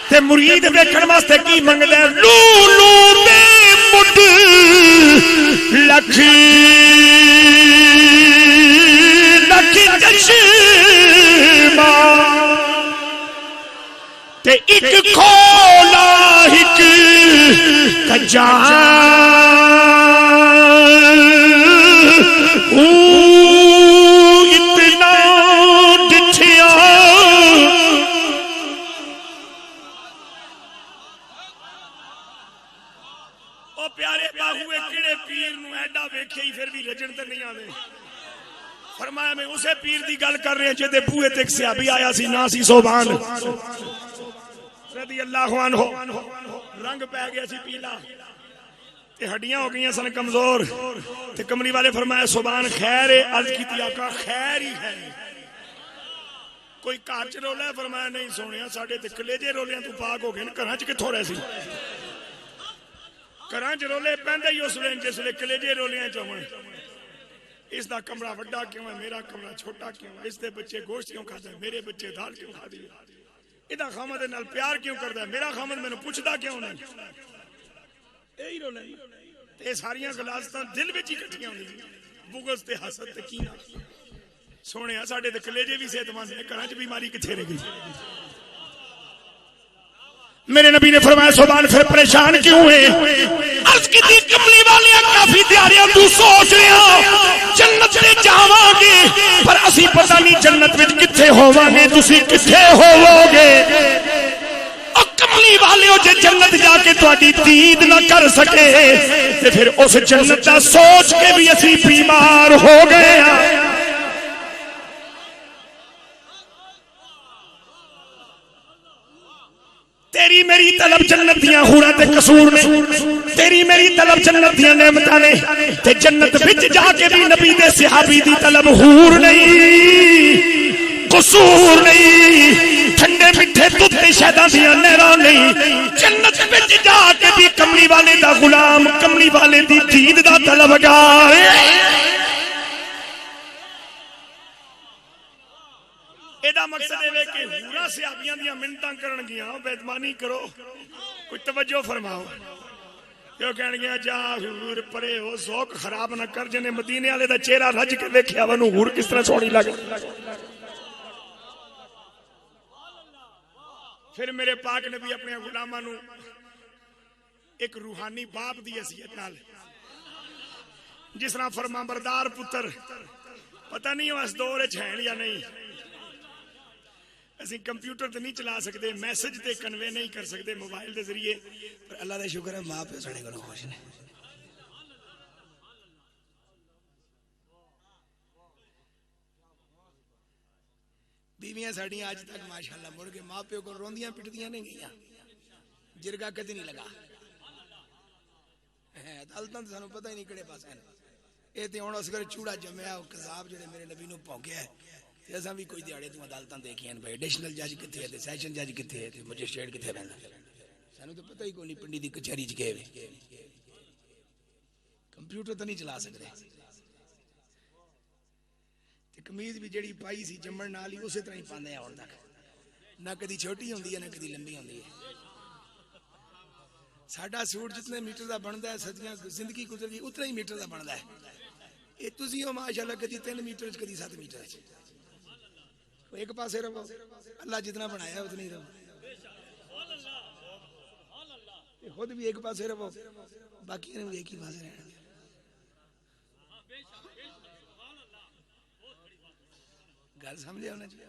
ते मुरीद वेखण वास्ते की मंगदा है लूलू दे मुड लख लख चश्मा ते एक खोला हिक कजा इतना डिठिया ओ प्यारे बाहुए किड़े पीर नू ऐडा वेखे ही फिर भी रजन ते नहीं आवे। फरमाया मैं उसे पीर दी गल कर रहे हैं जिहदे बूहे ते एक सहाबी आया सी ना सी सोबान रज़ी अल्लाह अन्हु रंग पै गया सी पीला ते हड्डियां हो गई सन कमजोर ते कमली वाले फरमाया सुभान खैर है अर्ज की आका खैर ही है। कोई घर च रोला फरमाया नहीं सोने साडे ते कलेजे रोलियां तू पाक हो गए घर च कित्थों रह सी घर च रोले पैंदे ही उस वेले जिस वेले कलेजे रोलियां च होण इसका कमरा वड्डा क्यों है मेरा कमरा छोटा क्यों है इसके बच्चे गोश्त क्यों खाते हैं मेरे बच्चे दाल क्यों खाते हैं इहदा खामद दे नाल प्यार क्यों करता है मेरा खामद मैनू पुछदा क्यों नहीं यही रोला ते सारियां गलासतां दिल विच ही इकट्ठियां होंदियां बुगज ते हसद ते कीना सोने साडे ते कलेजे भी सेहतमंद ने घरां च बीमारी कित्थे रह गई मेरे नबी ने फरमाया सुभान फिर परेशान क्यों है अर्ज की थी कमली वालियां काफी दिहाड़ियां तू सोच रहा जन्नत ते जावांगे पर असी पता नहीं जन्नत विच कित्थे होवांगे तुसी कित्थे होवोगे ओ कमली वालियो जे जन्नत जाके तुहाडी दीद ना कर सके ते फिर उस जन्नत दा सोच के भी असी बीमार हो गए हां तेरी मेरी तलब जन्नत दियां हूरां ते कसूर ने तेरी मेरी तलब जन्नत दियां नेमतां ने ते जन्नत विच जाके भी नबी दे सहाबी दी तलब हूर नहीं कसूर नहीं ठंडे मिठे दुध ते शहदां दियां नहरां नहीं जन्नत विच जाके भी कमली वाले दा गुलाम कमली वाले दी दीद दा तलबगार एदा मकसद है कि हूरां सहाबियां दियां मिन्नतां करन गियां बेईमानी करो कोई तवज्जो फरमाओ क्यों कहण गया जा हूर परे हो ज़ौक खराब ना कर जने मदीने वाले दा चेहरा रज के देखया वनु हूर किस तरह सोहनी लगे फिर मेरे पाक नबी अपने गुलामां नू एक रूहानी बाप दी हसीयत नाल जिस तरह फरमाबरदार पुत्र पता नहीं इस दौर च है या नहीं असीं कंप्यूटर तो नहीं चला सकते मैसेज ते कन्वे नहीं कर सकते मोबाइल के जरिए पर अल्लाह का शुक्र है मां प्यो साडे कोल खुश ने बीवियां साडियां अज तक माशाअल्लाह मुड़ के मां प्यो को रोंदियां पिटदियां नहीं गईयां जिरगा कदी नहीं लगा अदालतां तो सानू पता ही नहीं किहड़े पासे ये तो हुण असगर चूड़ा जम्मिया कज़ाब जिहड़े मेरे नबी नू भौंकिया असा भी कोई दिहाड़े तू अदालतां देखियां भाई एडिशनल जज कित्थे है सैशन जज कित्थे है मजिस्ट्रेट कित्थे बैठा सानू तो पता ही कोई नहीं पिंडी दी कचहरी च गए कंप्यूटर तो नहीं चला सकते कमीज भी जड़ी पाई सी जम्मण नाल ही उस तरह ही पांदे हैं हुण तक ना कदी छोटी होंदी है ना कदी लंबी होंदी है साडा सूट जितने मीटर का बनता है सदियां जिंदगी गुजर गई उतना ही मीटर का बनता है ये तुसीं हो माशाअल्लाह कदी 3 मीटर कदी 7 मीटर एक पासे रहो अल्लाह जितना बनाया उतना ही रहो खुद भी एक पासे रहो बाकी ने भी एक ही पासे रहना गल समझे होना चाहिए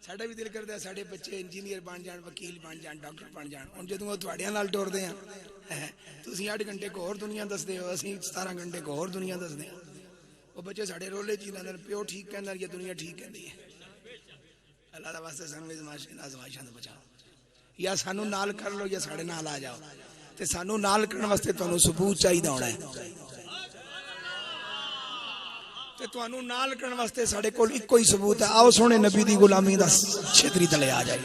साडा भी दिल करता है साडे बच्चे इंजीनियर बन जान वकील बन जान डॉक्टर बन जान हुण जदों तुहाडियां नाल टुरदे हैं तुसीं 8 घंटे को होर दुनिया दसदे हो असीं 17 घंटे को होर दुनिया दसदे हैं वो बच्चे साडे रोले जी लैंदे प्यो ठीक कहंदा या दुनिया ठीक कहंदी है अल्लाह दा वास्ते सानू आजमाइशां तो बचाओ या सानू नाल कर लो या साडे नाल आ जाओ ते सानू नाल करन वास्ते तुहानू सबूत चाहिदा होना है ते तुहानू नाल करन वास्ते साडे कोल इक्को ही सबूत है आओ सोहणे नबी दी गुलामी दा छेतरी तले आ जाए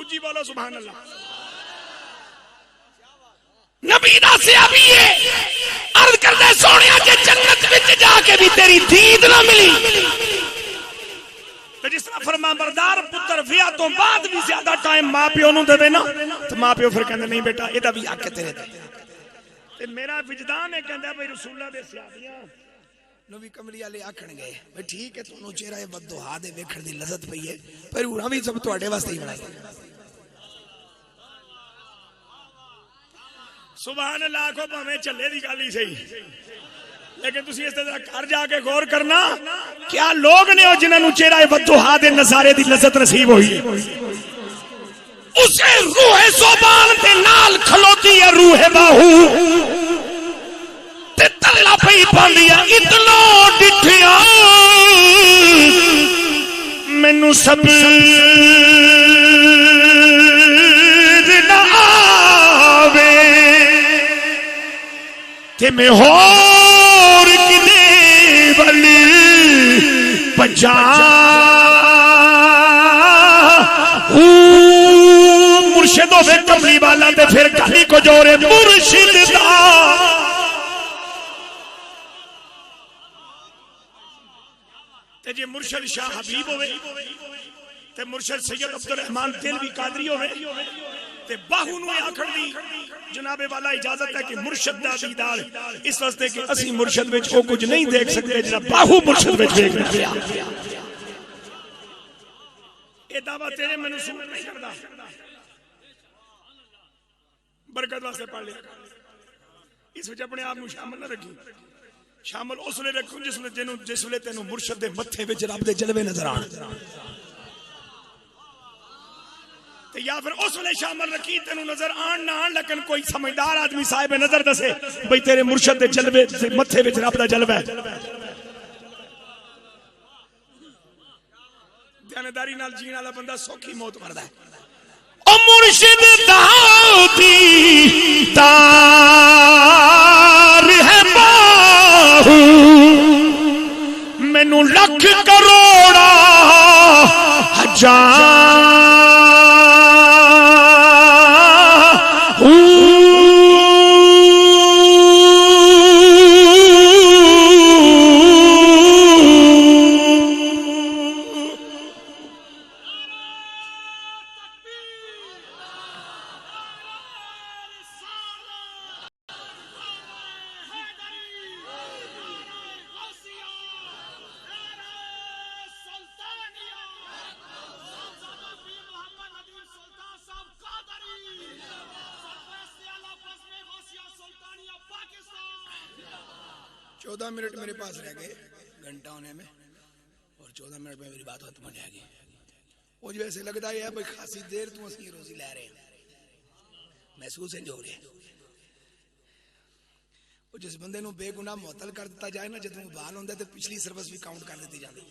उच्ची बोलो सुभान अल्लाह नबी दा सहाबी है अर्ज करदे सोहणिया जे जन्नत विच जाके भी तेरी दीद ना मिली तो जिस तरह फरमाबरदार पुत्र विआह तो बाद भी ज्यादा टाइम मां प्यो नूं देवे ना तो मां प्यो फिर कहंदे नहीं बेटा एदा भी हक तेरे ते मेरा विजदान है कहंदा भाई रसूलुल्लाह दे सहाबियां नु भी कमली वाले आखण गए भाई ठीक है तुहानू चेहरा बददुहा दे वेखण दी लज़त पई है पर हुण भी सब तुहाडे वास्ते ही बनाई सुभान अल्लाह को भावें चले दी गल ही सही लेकिन तुसी इस तरह घर जाके गौर करना क्या लोग ने जिन्होंने चेहरा बददुहा दे नजारे दी लज़्ज़त नसीब हुई है उसे रूह ज़ुबान दे नाल खलोती है रूह बाहू ते तल्ला पई पांदिया इतना डिठिया मैनू सब ना आवे ते मैं होर किदे वल पजा होवे कमली वाला ते फिर गली को जोरे मुर्शिद दा ते जे मुर्शिद शाह हबीब होवे ते मुर्शिद सैयद अब्दुल रहमान दिलवी कादरी होवे ते बाहू नु आखण दी जनाबे वाला इजाजत है कि मुर्शिद दा दीदार इस वास्ते कि असि मुर्शिद विच ओ कुछ नहीं देख सकते जिना बाहू मुर्शिद विच देख लिया। ए दावा तेरे मेनू सूट नहीं करदा, बरकत वास्ते पढ़ लिया इस विच अपने आप नु शामिल न रखी। शामिल उसले रखूं जिसले तेनू मुर्शिद दे मत्थे विच रब दे जलवे नजर आण, या फिर उस वे शामिल रखी तेन नजर आन ना आन लेकिन कोई समझदार आदमी साहिब नजर दसे भाई तेरे मुर्शिद दे जलवे मत्थे विच रब दा जलवा है। ध्यानदारी नाल जीण वाला बंदा सौखी मौत मरदा है। ओ मुर्शिद दाऊदी तार है बाहू मैनू लख करोड़ा हजार मिनट मेरे पास रह गए घंटा होने में और 14 मिनट में मेरी बात खत्म हो जाएगी। मुझे वैसे लगता है भाई खासी देर तू असली रोजी ले रहे हैं महसूस हो रहे और जिस बंदे नू बेगुनाह मुअत्तल कर दिता जाए ना जब बहाल होंदा तो पिछली सर्विस भी काउंट कर दी जाती।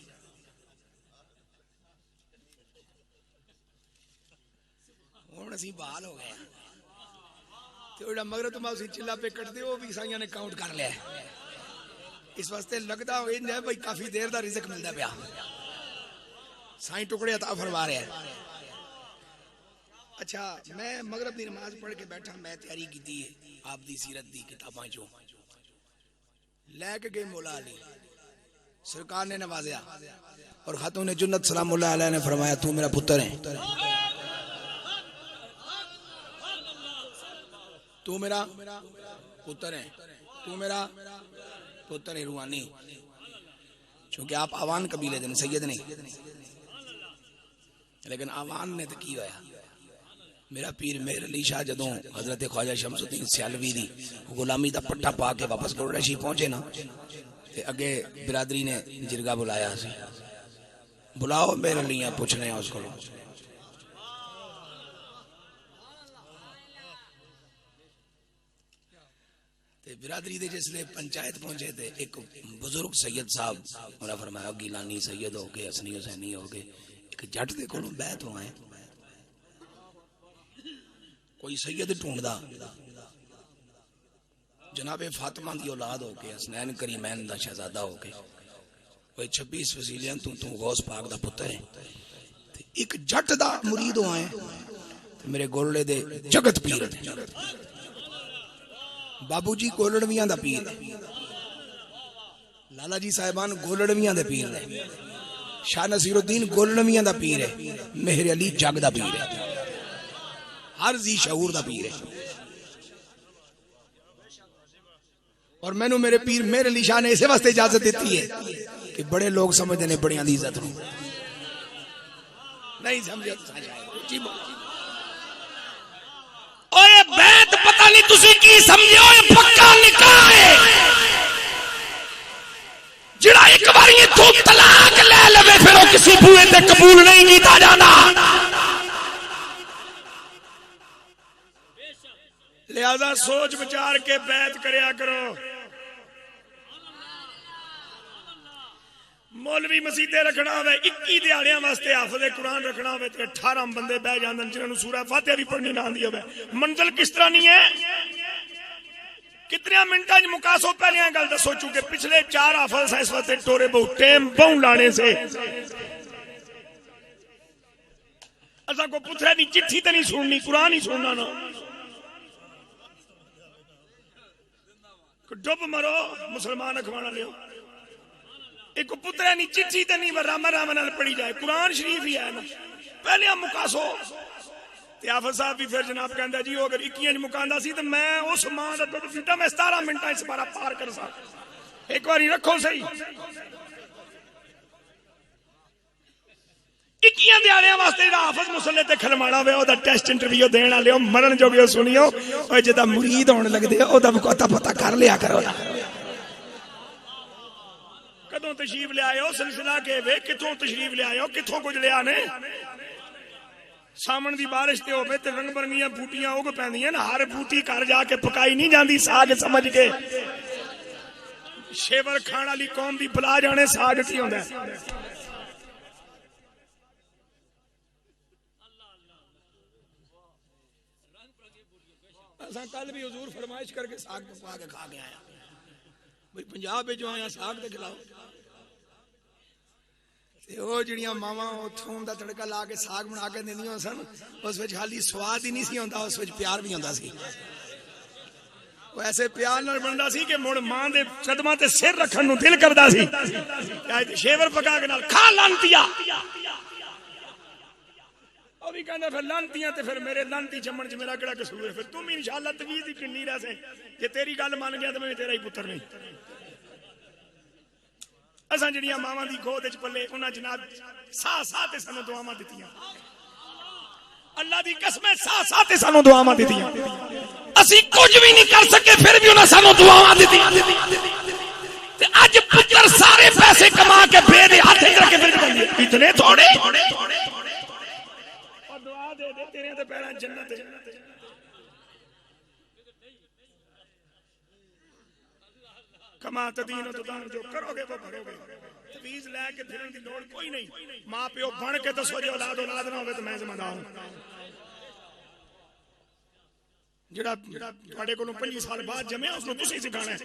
हुण असीं बहाल हो गए तो मगर तुम चिल्ला पे कटते हो भी साइयां ने काउंट कर लिया। इस वास्ते लगता है भाई काफी देर का रिज़्क मिलता पाया साईं टुकड़े अता फरमा रहे हैं। अच्छा मैं मगरब की नमाज पढ़ के बैठा मैं तैयारी की थी आप दी सीरत दी किताबां चो लैके गए मौला अली सरकार ने नवाजा और खातून ने जुन्नत सलामुल्लाह अलैहा ने फरमाया तू मेरा पुत्र है, तू मेरा पुत्र है, तू मेरा पुत्र है रूहानी। क्योंकि आप आवान कबीले दे सैयद नहीं लेकिन आवान ने तो की होया मेरा पीर मेहर अली शाह जदों हजरत ख्वाजा शमसुद्दीन सियालवी दी गुलामी दा पट्टा पा के वापस कुरैशी पहुंचे ना ते अगे बिरादरी ने जिरगा बुलाया सी बुलाओ मेहर अलियां पूछने उसको बिरादरी दे जिसले पंचायत पहुंचे थे एक बुजुर्ग सैयद साहब उन्हें फरमाया गिलानी सैयद हो गए हसनी हुसैनी हो गए एक जट दे कोलों बैत हो आए कोई सैयद ढूंढदा जनाबे फातिमा दी औलाद हो के हसनैन करीमैन दा शहजादा हो के कोई 26 वसीलियां तू गौस पाक दा पुत्र है ते एक जट दा मुरीद हो आए मेरे गोलड़े दे जगत पीर बाबूजी गोलड़वियां दा पीर लाला जी साहिबान गोलड़वियां दे पीर ने शाह नसीरुद्दीन गोलड़वियां दा पीर है मेहर अली जग दा पीर है हर जी शऊर दा पीर है। और मैनू मेरे पीर मेहर अली शाह ने इसे वास्ते इजाजत देती है कि बड़े लोग समझते हैं बड़ियां दी इज्जत नहीं समझे ओए बैत पता नहीं तुसी की समझे ओए पक्का निकाह है जिड़ा एक बारी तू तलाक ले लवे फिर वो किसी बूए ते कबूल नहीं कीता जाना। लिहाजा सोच विचार के बैत करया करो। मौलवी मसीते रखना हो 21 दिहाड़ियां वास्ते हाफिज़े कुरान रखना हो 18 बंदे बह जांदे जिन्हां सूरह फातिहा भी पढ़नी ना आंदी होवे मंजिल किस तरह नहीं है कितने मिनटां च मुकासो। पहले गल दसो चूंकि पिछले 4 हाफिज़ इस वास्ते टोरे बहुत टाइम बहु लाने से असा को पुत्रे दी चिट्ठी ते नहीं सुननी, कुरान ही सुनना ना। डुब मरो मुसलमान अखवाना लियो। एक पुत्रे दी चिट्ठी ते नहीं राम राम नाल पढ़ी जाए, कुरान शरीफ ही है ना। पहले हम मुकासो ते आफत साहब भी फिर जनाब कहंदा जी अगर 21 मुकांदा सी ते मैं उस मां दा दुध पीता मैं 17 मिनटां इस बारा पार कर सा। एक बारी रखो सही 21 दिहाड़ियां वास्ते हाफिज मुसल्ले ते खलमाना वे ओदा टेस्ट इंटरव्यू देण वाले मरन जोगे सुनियो ओए जेदा मुरीद होने लगदे ओदा पता पता कर लिया करो। कदों तशरीफ ले आयो सिलसिला के वे किथों तशरीफ ले आयो किथों कुछ लिया ने। सामन दी बारिश ते होवे ते रंग बरंगियां बूटियां उग पैंदियां ना, हर बूटी घर जाके पकाई नहीं जांदी साग समझ के। शेवर खाण वाली कौम दी भला जाने साग की होंदा है। कल भी हुजूर फरमाइश करके साग पका के खा के आया भाई पंजाब में जो आया साग ते खिलाओ। वो जिहड़ियां मावां थूम दा तड़का ला के साग बना के दिंदियां सन उस विच खाली स्वाद ही नहीं सी हुंदा, उस विच प्यार भी हुंदा सी। वो ऐसे प्यार नाल बनदा सी कि मुड़ मां दे कदमां ते सिर रखण नूं दिल करदा सी। शेवर पका के नाल खा लांतिया भी कहना फिर लांतियां ते फिर मेरे लांती जम्मन च मेरा केड़ा कसूर है। फिर तुम इंशाअल्लाह तवीज ही किन्नी रह से जे तेरी गल मान गया तो मैं तेरा ही पुत्र नहीं। असां जिहड़ियां मावां दी गोद च पले उन्हां जनाब साह साह ते सानू दुआवां दित्तियां। अल्लाह दी कसम साह साह ते सानू दुआवां दित्तियां। असीं कुछ भी नहीं कर सके फिर भी उन्हां सानू दुआवां दित्तियां। ते अज पुत्र सारे पैसे कमा के बेदे हाथ च रख के फिर इतने थोड़े दे दे तेरे ते पैरां जन्नत है। कमा तदीन तुदान जो करोगे वो भरोगे। तवीज लेके फिरन दी लोड़ कोई नहीं। मां प्यो बन के दसो जे औलाद औलाद ना होवे तो मैं जिम्मेदार हूं। जेड़ा तुहाडे कोलों 25 साल बाद जम्या उसको तुसीं सिखाना है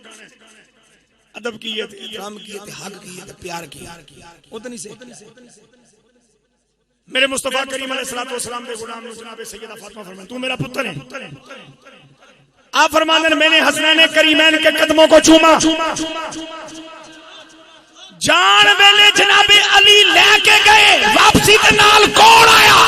अदब की है, इकराम की है, हक की है, प्यार की है। उतनी से मेरे मुस्तफा करीम अलैहिस्सलातु वस्सलाम दे गुलाम जनाब सैयदा फातिमा फरमान तू मेरा पुत्र है। आप फरमाते मैंने हसनैन करीमैन के कदमों को चूमा। जान वेले जनाब अली लेके गए वापसी के नाल कौन आया?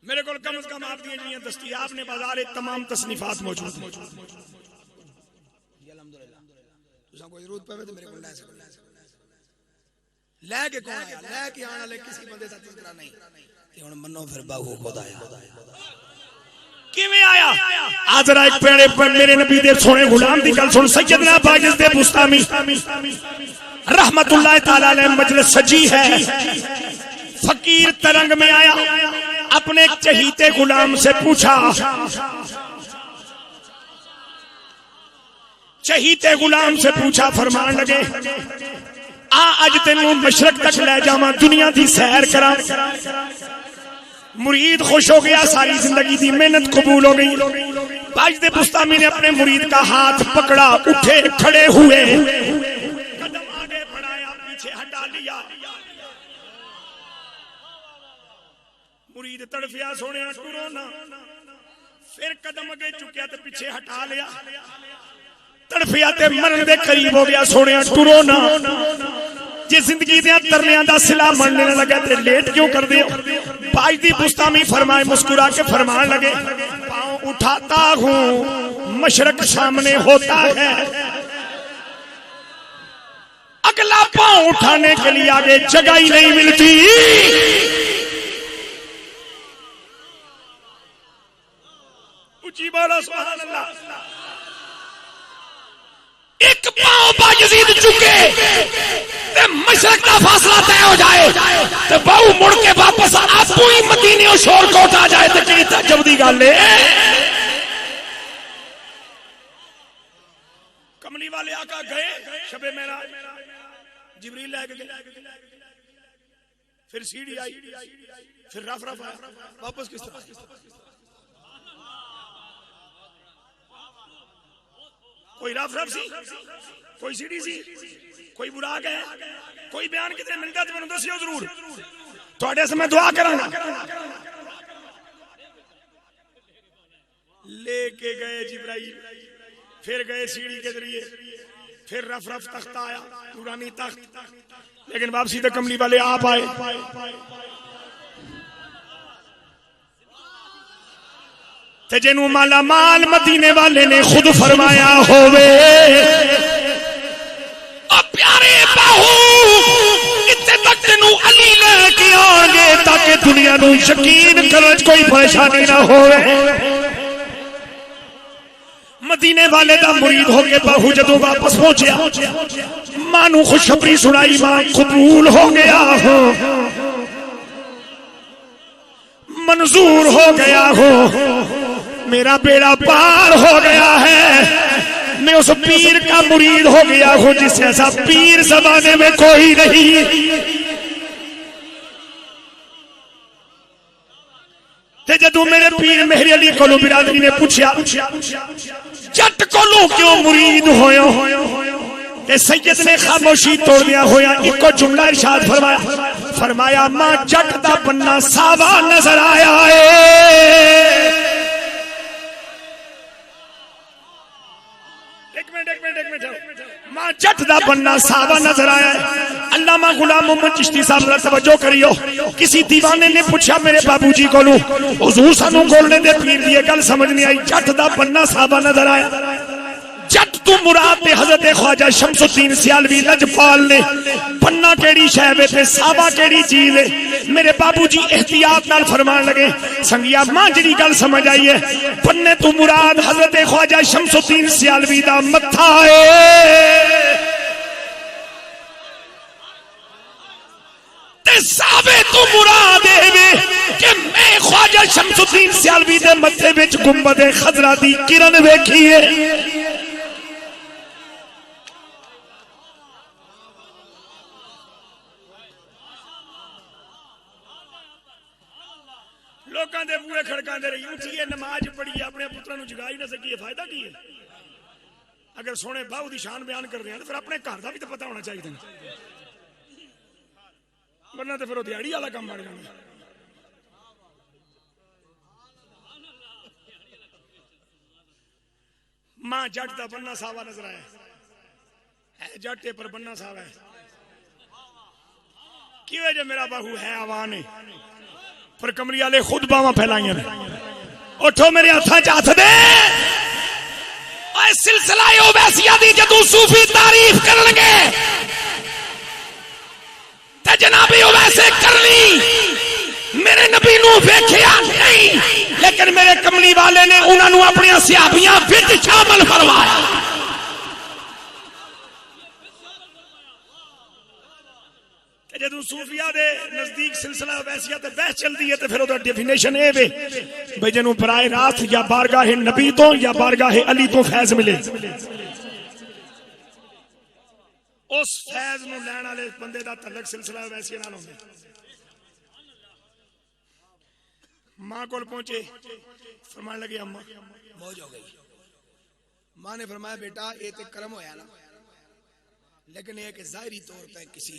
मेरे को कम से कम आप दी जिहड़ियां दस्तयाब ने बाजार तमाम तसनीफात मौजूद हैं। कोई जरूरत पवे तो मेरे को ले सकते लेके कौन आया? लेके आने वाले किसी बंदे दा तज़किरा नहीं ते हुन मन्नो फिर बाहू खुद आया। किवें आया? आज जरा एक पेड़े पर मेरे नबी दे सोने गुलाम दी गल सुन। सैयदना बाजिद दे बुस्तामी रहमतुल्लाह तआला अलैह मजलिस सजी है। फकीर तरंग में आया अपने चहीते गुलाम से पूछा। चहीते गुलाम से पूछा फरमान लगे आ अज तेनू मशरक तक ले जावा दुनिया की सैर करा। मुरीद खुश हो गया, सारी जिंदगी की मेहनत कबूल हो गई। बाजिद बुस्तामी ने अपने मुरीद का हाथ पकड़ा, उठे खड़े हुए, कदम आगे बढ़ाया, पीछे हटा लिया। मुरीद तड़फिया सोने टुरो ना, फिर कदम अगे चुकिया तो पीछे हटा लिया। तड़फिया ते मरन दे करीब हो गया, सोने टुरो ना। जे जिंदगी दे तरलियां दा सिला मनने लगा ते लेट क्यों कर दे? बाजिद बुस्तामी फरमाए मुस्कुरा के फरमान लगे पांव उठाता हूं मशरक सामने होता है, अगला पांव उठाने के लिए आगे जगह ही नहीं मिलती। ऊंची बोलो सुभान अल्लाह। एक पांव बायजीद चुके ते मशरक का फासला तय हो जाए ते बहु मुड़ के वापस आपू ही मदीने और शोरकोट आ जाए ते कितनी ताज्जुब दी गल है। कमली वाले आका गए शबे मेरा जिब्रील लेके गए, फिर सीढ़ी आई, फिर रफ रफ आया, वापस किस तरह? कोई रफ सी, कोई सीढ़ी सी, कोई बुराक है, कोई बयान कितने मिलता तो मैंने दसियो जरूर। थोड़े से मैं दुआ करांगा। लेके गए जिब्राइल, फिर गए सीढ़ी के जरिए, फिर रफ रफ तख्त आया, नूरानी तख्त, लेकिन वापसी तक कमली वाले आप आए। ते जिन्हों माला माल मदीने वाले ने खुद फरमाया होवे, प्यारे बाहू इत्थे तक तेनू अली लेके आगे ताकि दुनिया नू यकीन करन कोई परेशानी ना होवे। मदीने वाले दा मुरीद होके बाहू जदों वापस पहुंचा, मां नू खुशखबरी सुनाई, मां कबूल हो गया हो, मंजूर हो गया हो, मेरा बेड़ा पार हो गया है, मैं उस पीर का मुरीद हो गया हूं जिस ऐसा पीर जमाने में कोई नहीं। ते जदों मेरे पीर मेहर अली को बिरादरी ने पूछा जट को क्यों मुरीद होयो, ते सैयद ने खामोशी तोड़ दिया होया इको जुमला इरशाद फरमाया, फरमाया मां जट दा बन्ना सावा नजर आया है। एक मिनट मां जट दा बन्ना सावा नजर आया है। अल्लामा गुलाम मोहम्मद चिश्ती साहब जरा तवज्जो करियो, किसी दीवाने ने पूछा मेरे बाबूजी को हुजूर सानू गोलने दे पीर दी गल समझ नहीं आई, जट दा बन्ना सावा नजर आया। जट तू मुराद ते हजरत ख्वाजा शमसुद्दीन सियालवी लजपाल ने पन्ना केड़ी शै वे ते सावा केड़ी चीज है। मेरे बाबूजी एहतियात नाल फरमान लगे, संगिया मां जेड़ी गल समझ आई है, पन्ने तू मुराद हजरत ख्वाजा शमसुद्दीन सियालवी दा मत्था है, ते सावे तू मुराद है कि मैं ख्वाजा शमसुद्दीन सियालवी दे मत्थे विच गुंबद खजरा दी किरण वेखी है। लोगों के बूहे खड़काते रही, उठिए नमाज पढ़िए, अपने पुत्रों को जगा ही ना सकिए, फायदा की है? अगर सोने बाहू की शान बयान कर रहे हैं तो फिर अपने घर का भी तो पता होना चाहिए, वरना तो फिर दिहाड़ी वाला काम बन जाना। मां जट का बन्ना सावा नजर आया है, जट पर बन्ना सावा है। क्यों जो मेरा बाहू है आवान है, पर कमली वाले खुद बावां फैलाइया ने। उठो मेरे हाथों च हाथ दे, सिलसिला वैसिया दी जदों सूफी तारीफ करनगे ते जनाबी वैसे कर ली। मेरे नबी नू वेखिया नहीं, लेकिन मेरे कमली वाले ने उन्होंने अपनी सहाबियां विच शामिल करवाया। जदों सूफिया दे नजदीक सिलसिला वैसिया ते बहस चलती है तो फिर उसका डेफिनेशन ये वे भाई जिन्हों बराए रास्त या बारगाह नबी तो या बारगाह अली तो फैज मिले, उस फैज नूं लैण वाले बंदे दा तल्लक सिलसिला वैसिया नाल होंदा। मां कोल पहुंचे, फरमान लगे अम्मा मौज हो गई। मां ने फरमाया बेटा ये तो कर्म होया ना, लेकिन यह कि जाहिरी तौर पर किसी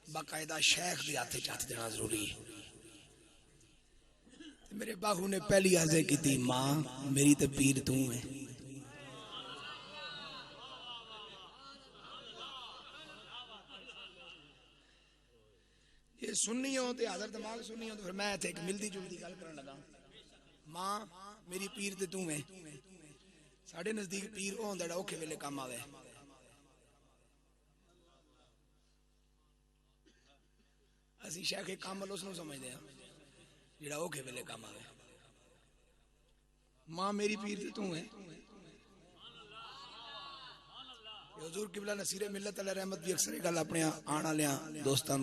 बाकायदा शेख के हाथ हाथ देना जरूरी है। मेरे बाहू ने पहली अर्ज की थी, मां मेरी तो पीर तू है। ये सुननी हो तो हाजर दिमाग सुननी हो तो फिर मैं एक मिलती जुलती गल करन लगा। मां मेरी पीर ते तू है। साढ़े नजदीक पीर वो होंदा औखे वेले काम आवे। असी शेख कामल उसनू समझते हैं जिहड़ा औखे वेले काम आवे। मां मेरी पीर ते तू है। हुजूर किबला नसीरे मिलत अला रहमत भी अक्सर गल अपने आने वाले दोस्तों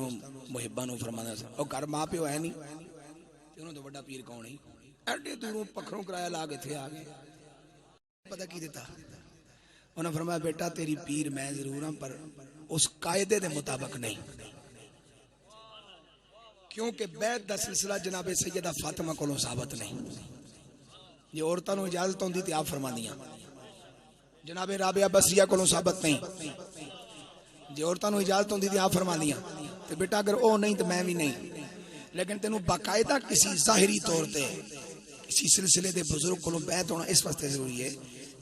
मुहिबां नूं फरमांदा सी, और घर मां प्यो है नहीं ते उन्हां तो वड्डा पीर कौन है? एडे दूरों पखरों किराया ला के इत्थे आ गए। पता की दिता उन्हें फरमाया बेटा तेरी पीर मैं जरूर हां पर उस कायदे के मुताबिक नहीं, क्योंकि बैत दा सिलसिला जनाबे सैयदा फातिमा कोलों साबित नहीं। जे औरतां नूं इजाजत होंदी ते आप फरमांदियां जनाबे राबिया बसरिया को साबित नहीं, जो औरतों को इजाजत होती थी आप फरमा दिया तो बेटा अगर वो नहीं तो मैं भी नहीं, लेकिन तेन बाकायदा किसी जाहिरी तौर पर किसी सिलसिले के बुजुर्ग को बैत होना इस वास्ते जरूरी है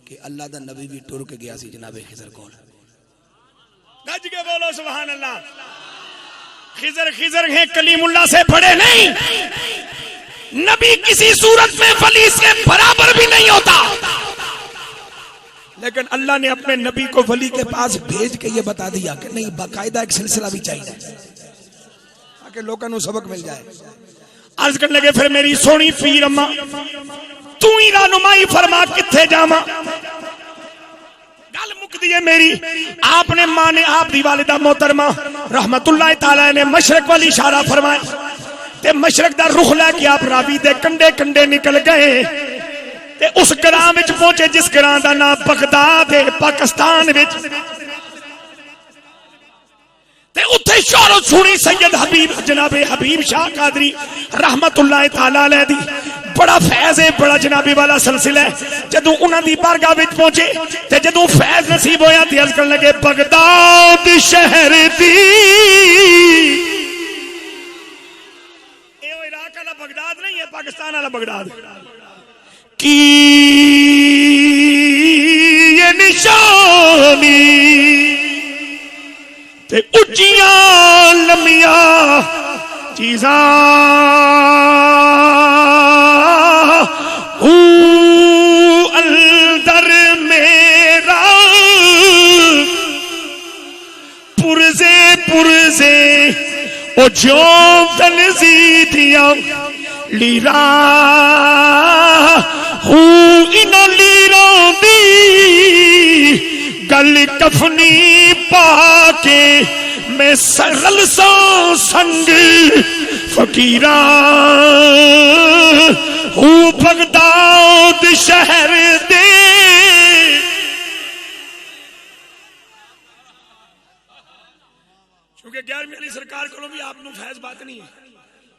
कि अल्लाह का नबी भी टुर के गया जनाबे खिजर को। गज के बोलो सुभान अल्लाह। खिजर खिजर है, कलीमुल्लाह से बड़े नहीं। नबी किसी सूरत में वली से बराबर भी नहीं होता, लेकिन अल्लाह ने अपने नबी को वली के पास भेज के ये बता दिया कि नहीं बाकायदा एक सिलसिला भी चाहिए ताकि लोगों को सबक मिल जाए। अर्ज करने लगे फिर मेरी सोनी पीर अम्मा तू ही रहनुमाई फरमा किथे जावा। गल मुकदी है मेरी, आपने मां ने आप दी वालिदा मोहतरमा रहमतुल्लाह ताला ने मशरक वाली इशारा फरमाया ते मशरक दा रुख लेके आप रावी दे कंडे कंडे निकल गए ते उस ग्रां विच पहुंचे जिस ग्रां दा नाम बगदाद है पाकिस्तान विच। ते उत्थे शोहरत सुनी सैयद हबीब जनाबे हबीब शाह कादरी रहमतुल्लाह ताला अलैह दी बड़ा फैज है, बड़ा जनाबी वाला सिलसिला है। जदों उन्हां दी बारगाह विच पहुंचे ते जदों फैज नसीब होया ते अर्ज करन लगे बगदाद शहर दी, ए इराक वाला बगदाद नहीं है, पाकिस्तान वाला बगदाद की ये निशानी ते उच्चियां लम्मियां चीज़ां अंदर मेरा पुरजे पुरजे ओ जो तलजीदियां लीरा इन लीरों दी गल कफनी पाके मैं सरल सो संग फकीरा हूँ बगदाद शहर दे। क्योंकि 11वीं वाली सरकार को भी आपको फैज बात नहीं है,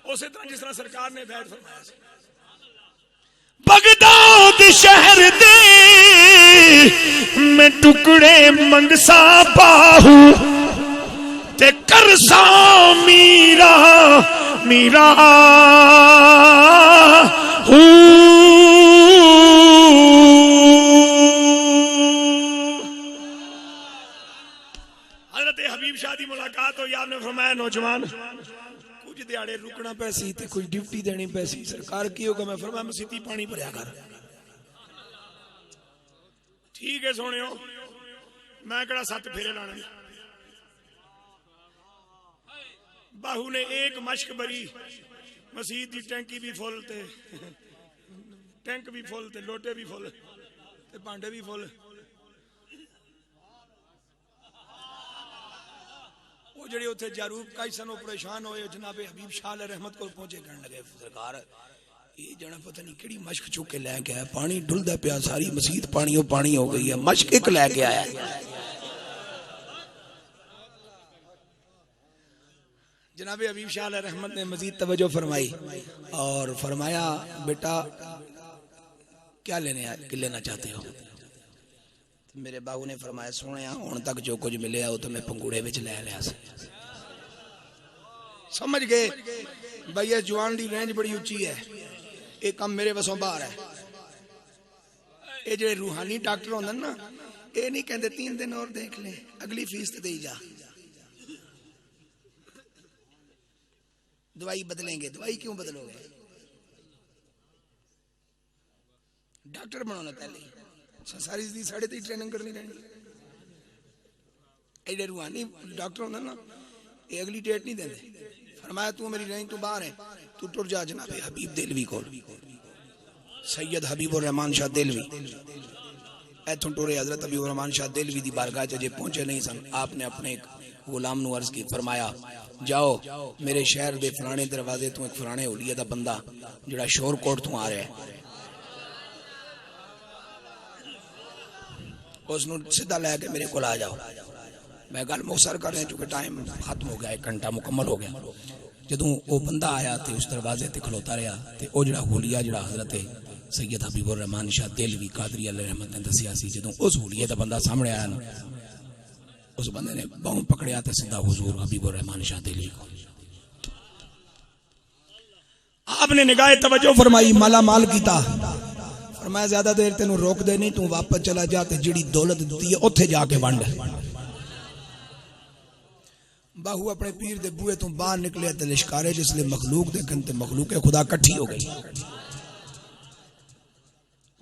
उसी तरह जिस तरह सरकार ने फैज फरमाया बगदाद शहर दे मैं टुकड़े मंगसा बाहू ते करसा मीरा मीरा हजरत हबीब शाह दी मुलाकात हुई, आपने फरमाया नौजवान कुछ दिहाड़े रुकना पैसी ते कुछ ड्यूटी देनी पैसी, सरकार की होगा। मैं फरमाया मसीती पानी भरया कर। ठीक है सोनियो, मैं कड़ा 7 फेरे लाने। बाहू ने एक मश्क भरी, मसीत की टैंकी भी फुल ते टैंक भी फुल ते लोटे भी फुल ते भांडे भी फुल। वो जड़े उत्थे जारूब काई सन परेशान होए जनाबे हबीब शाह रहमत को पहुंचे, कहने लगे सरकार ये जना पता नहीं केड़ी मश्क चुक के लेके आया, पानी डुलदा पिया, सारी मसीत पानी हो गई है, मश्क एक लेके आया। जनाबे हबीब शाह रहमत ने मजीद तवज्जो फरमाई और फरमाया बेटा क्या लेना चाहते हो। मेरे बाबू ने फरमाया सोने हुण तक जो कुछ मिले वो तो मैं पंगूड़े विच ले लिया। समझ गए भाई इस जवान की रेंज बड़ी उच्ची है, ये काम मेरे वसों बाहर है। ये जो रूहानी डॉक्टर होंगे ना, ये नहीं कहते 3 दिन और देख ले अगली फीस दे जा, दवाई बदलेंगे। दवाई क्यों बदलोगे, डॉक्टर बनाना पहले सारी दी 3.5 ट्रेनिंग करनी रहनी। एडे रूहानी डॉक्टर होंगे ना, ये अगली डेट नहीं देंगे। फरमाया तू मेरी रेंज तो बाहर है, तू टुर जा जनाबे हबीब दिलवी को, सैयद हबीबुर रहमान शाह दिलवी इथों टुरे हजरत हबीबुर रहमान शाह दिलवी की बारगाह जे पहुंचे नहीं सन। आपने अपने एक गुलाम नूं अर्ज की, फरमाया जाओ मेरे शहर के फलाने दरवाजे तू एक फलाने होलिया का बंदा जिहड़ा शोरकोट तो आ रहा है उसनों सीधा लैके मेरे को आ जाओ। मैं गल मुखसर कर रहा चूंकि टाइम खत्म हो गया, 1 घंटा मुकम्मल हो गया। जदों वो बंदा आया तो उस दरवाजे ते खलोता रहा तो वह जड़ा होलिया जड़ा हजरत सैयद हबीबुर रहमान शाह दिलवी कादरी अल्लाह रहमत ने दसिया सी जदों उस हुलिये दा बंदा सामने आया ना उस बंदे ने बाहों पकड़िया ते सीधा हुजूर हबीबुर रहमान शाह दिलवी को आपने निगाह तवज्जो फरमाई माला माल कीता फरमाया ज्यादा देर तेनू रोक दे नहीं तू वापस चला जा ते जिहड़ी दौलत दी है उत्थे जाके वंड बाहू अपने पीर दे बूहे तो बाहर निकले ते लिशकारे जिसले मखलूक दे कन ते मखलूक खुदा इकट्ठी हो गई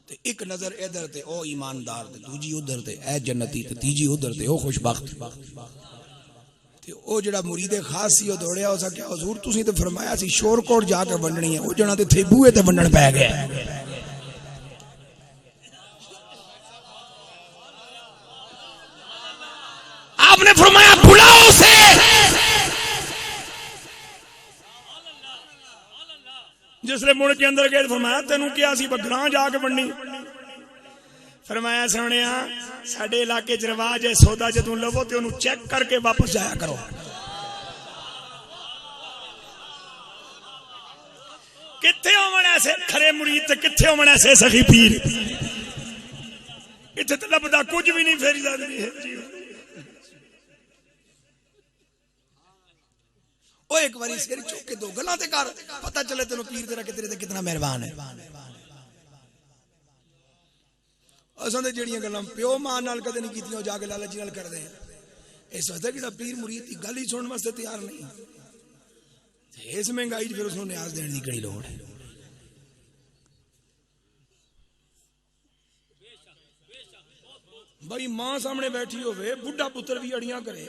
ते एक नजर इधर ते ओ ईमानदार ते दूजी उधर ते ए जन्नती ते तीजी उधर ते ओ खुशबख्त ते ओ जेड़ा मुरीदे खास सी ओ दौड़िया हो सके हुजूर तुसी ते फरमाया सी शोरकोट जाके वंडनी है ओ जना ते थे बूहे ते वंडन पै गया आपने फरमाया बुलाओ उसे जिसले मुड़ के अंदर गए फरमाया तेनू क्या सी बगरां जाके वंडनी फरमाया सोनिया साडे इलाके च रिवाज है सौदा जदों लवो ते ओनू चेक करके वापस जाया करो किथे होवन ऐसे खरे मुरीद ते किथे होवन ऐसे सखी पीर इत्थे ते लभदा कुछ भी नहीं फेरी जांदी है ओ एक बारी सिर चुक के दो गल्लां ते कर पता चले तेनू पीर तेरा कितना मेहरबान है असां ते जेड़ियां गल्लां प्यो मां नाल कदे नहीं कीतियां जाके लाला जी नाल करदे हैं इस वास्ते कि पीर मुरीद की गल ही सुनने वास्ते तैयार नहीं इस महंगाई फिर उसनूं न्याज देने की कड़ी लोड़ है भाई मां सामने बैठी होवे बुढ़ा पुत्र भी अड़ियां करे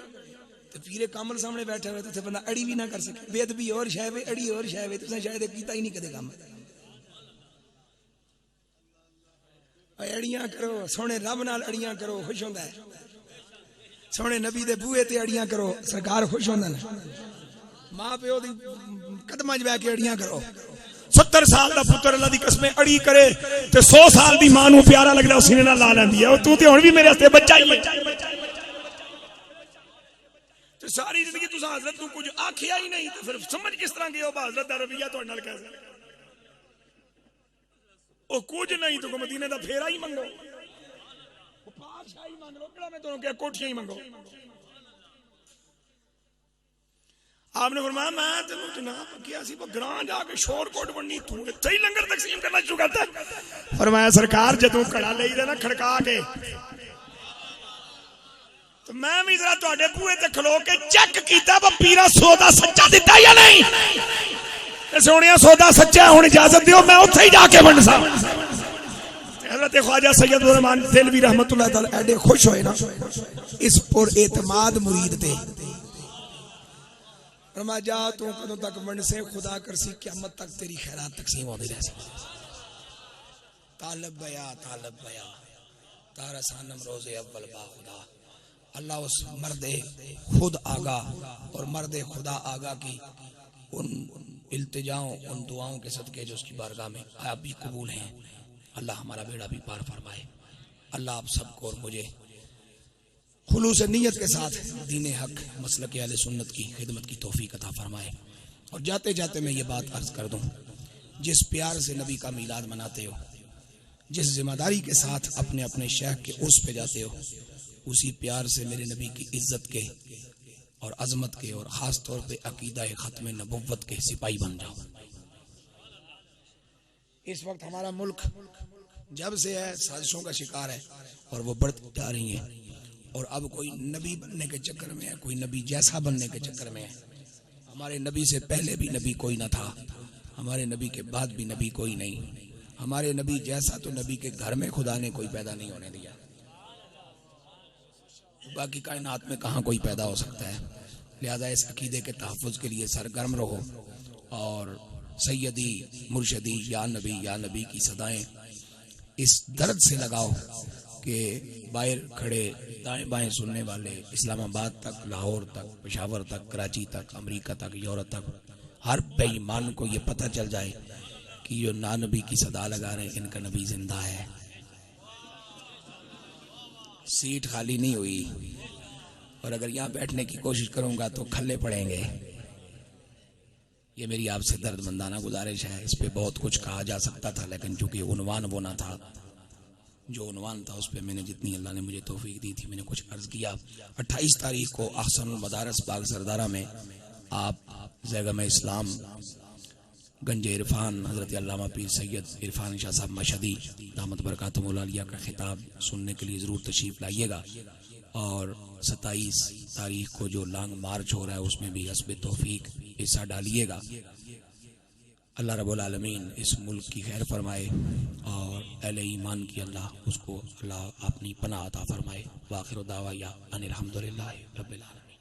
तो पीरे कामल सामने बैठा हुआ तो बंदा अड़ी भी ना कर सके बेद भी और शायद अड़ी और शायद तुसें शायद कीता ही नहीं कदे काम अड़ियां करो सोने रब नाल अड़ियां करो खुश होंदा है सोने नबी दे बूहे ते अड़ियां करो सरकार खुश होंदा है मां प्यो दी कदमां च बैठ के अड़ियां करो 70 साल दा पुत्र अल्लाह दी कसमें अड़ी करे ते 100 साल दी मां नूं प्यारा लगदा उसी ने ला लैंदी है तू ते हुण भी मेरे वास्ते बच्चा ही है तो सारी जिंदगी तुस हजरत तू कुछ आखिया ही नहीं तो फिर समझ किस तरह गए हो हजरत दा रवैया तुहाडे नाल कैसा ओ कुछ नहीं तो मदीने दा फेरा ही मंगो बादशाही मांग लो केड़ा मैं तुहानू क्या कोठियां ही मंगो आपने फरमाया मैं तेनू जनाब किया सी ग्रां जाके शोरकोट वंडी तू इत्थे ही लंगर तकसीम करना शुरू करता फरमाया सरकार जदों घड़ा लई दे ना खड़का के तो मैं भी जरा तुहाडे बूहे ते खलो के चेक कीता वा पीरा सौदा सच्चा दिता या नहीं सोनिया सौदा सच्चा हुण इजाजत दियो मैं उत्थे ही जाके वंडसा हज़रत ख्वाजा सैयद रहमान दिलवी रहमतुल्लाह तआला एडे खुश होए ना इस पुर एतमाद मुरीद ते फरमा जा तू कदों तक वंड से खुदा करसी क़यामत तक तेरी खैरात तकसीम होती रह तालब बया तारा सानम रोज़े अव्वल बा खुदा अल्लाह उस मर्दे खुद आगा और मर्दे खुदा आगा की उन इल्तिजाओं उन दुआओं के सदके जो उसकी बारगाह में आप भी कबूल हैं अल्लाह हमारा बेड़ा भी पार फरमाए अल्लाह आप सबको और मुझे खुलूस नीयत के साथ दीन हक मसलक अहले सुन्नत की खिदमत की तौफीक अता फरमाए और जाते जाते मैं ये बात अर्ज कर दूं जिस प्यार से नबी का मीलाद मनाते हो जिस जिम्मेदारी के साथ अपने अपने शेख के उर्स पे जाते हो उसी प्यार से मेरे नबी की इज्जत के और अजमत के और ख़ास तौर पे अकीदा ख़त्म नबुव्वत के सिपाही बन जाओ। इस वक्त हमारा मुल्क जब से है साजिशों का शिकार है और वो बढ़ती जा रही है और अब कोई नबी बनने के चक्कर में है कोई नबी जैसा बनने के चक्कर में है। हमारे नबी से पहले भी नबी कोई ना था हमारे नबी के बाद भी नबी कोई नहीं हमारे नबी जैसा तो नबी के घर में खुदा ने कोई पैदा नहीं होने दिया बाकी कायनात में कहाँ कोई पैदा हो सकता है। लिहाजा इस अकीदे के तहफ़्फ़ुज़ के लिए सरगर्म रहो और सैयदी मुर्शदी या नबी की सदाएं इस दर्द से लगाओ कि बाहर खड़े दाएं बाएं सुनने वाले इस्लामाबाद तक लाहौर तक पेशावर तक कराची तक अमेरिका तक यूरोप तक हर बेईमान को ये पता चल जाए कि जो ना नबी की सदा लगा रहे हैं इनका नबी जिंदा है। सीट खाली नहीं हुई और अगर यहाँ बैठने की कोशिश करूंगा तो खल्ले पड़ेंगे ये मेरी आपसे दर्दमंदाना गुजारिश है। इस पे बहुत कुछ कहा जा सकता था, लेकिन चूंकि उन्वान वो ना था, जो उन्वान था उस पे मैंने जितनी अल्लाह ने मुझे तौफीक दी थी मैंने कुछ अर्ज किया। 28 तारीख को अहसनुल मदारस बाग सरदारा में आप ज़ैगम इस्लाम गंज इरफान हज़रत अल्लामा पीर सैयद इरफान शाह साहब मशदी दामत बरकातुहुल आलिया का खिताब सुनने के लिए ज़रूर तशरीफ़ लाइएगा। और 27 तारीख को जो लॉन्ग मार्च हो रहा है उसमें भी हस्ब तौफीक हिस्सा डालिएगा। अल्लाह रब्बुल आलमीन इस मुल्क की खैर फरमाए और अहले ईमान की अल्लाह उसको अल्लाह अपनी पनाह अता फरमाए। वाखिर दावा या अनिल हम्दुलिल्लाहि रब्बिल आलमीन।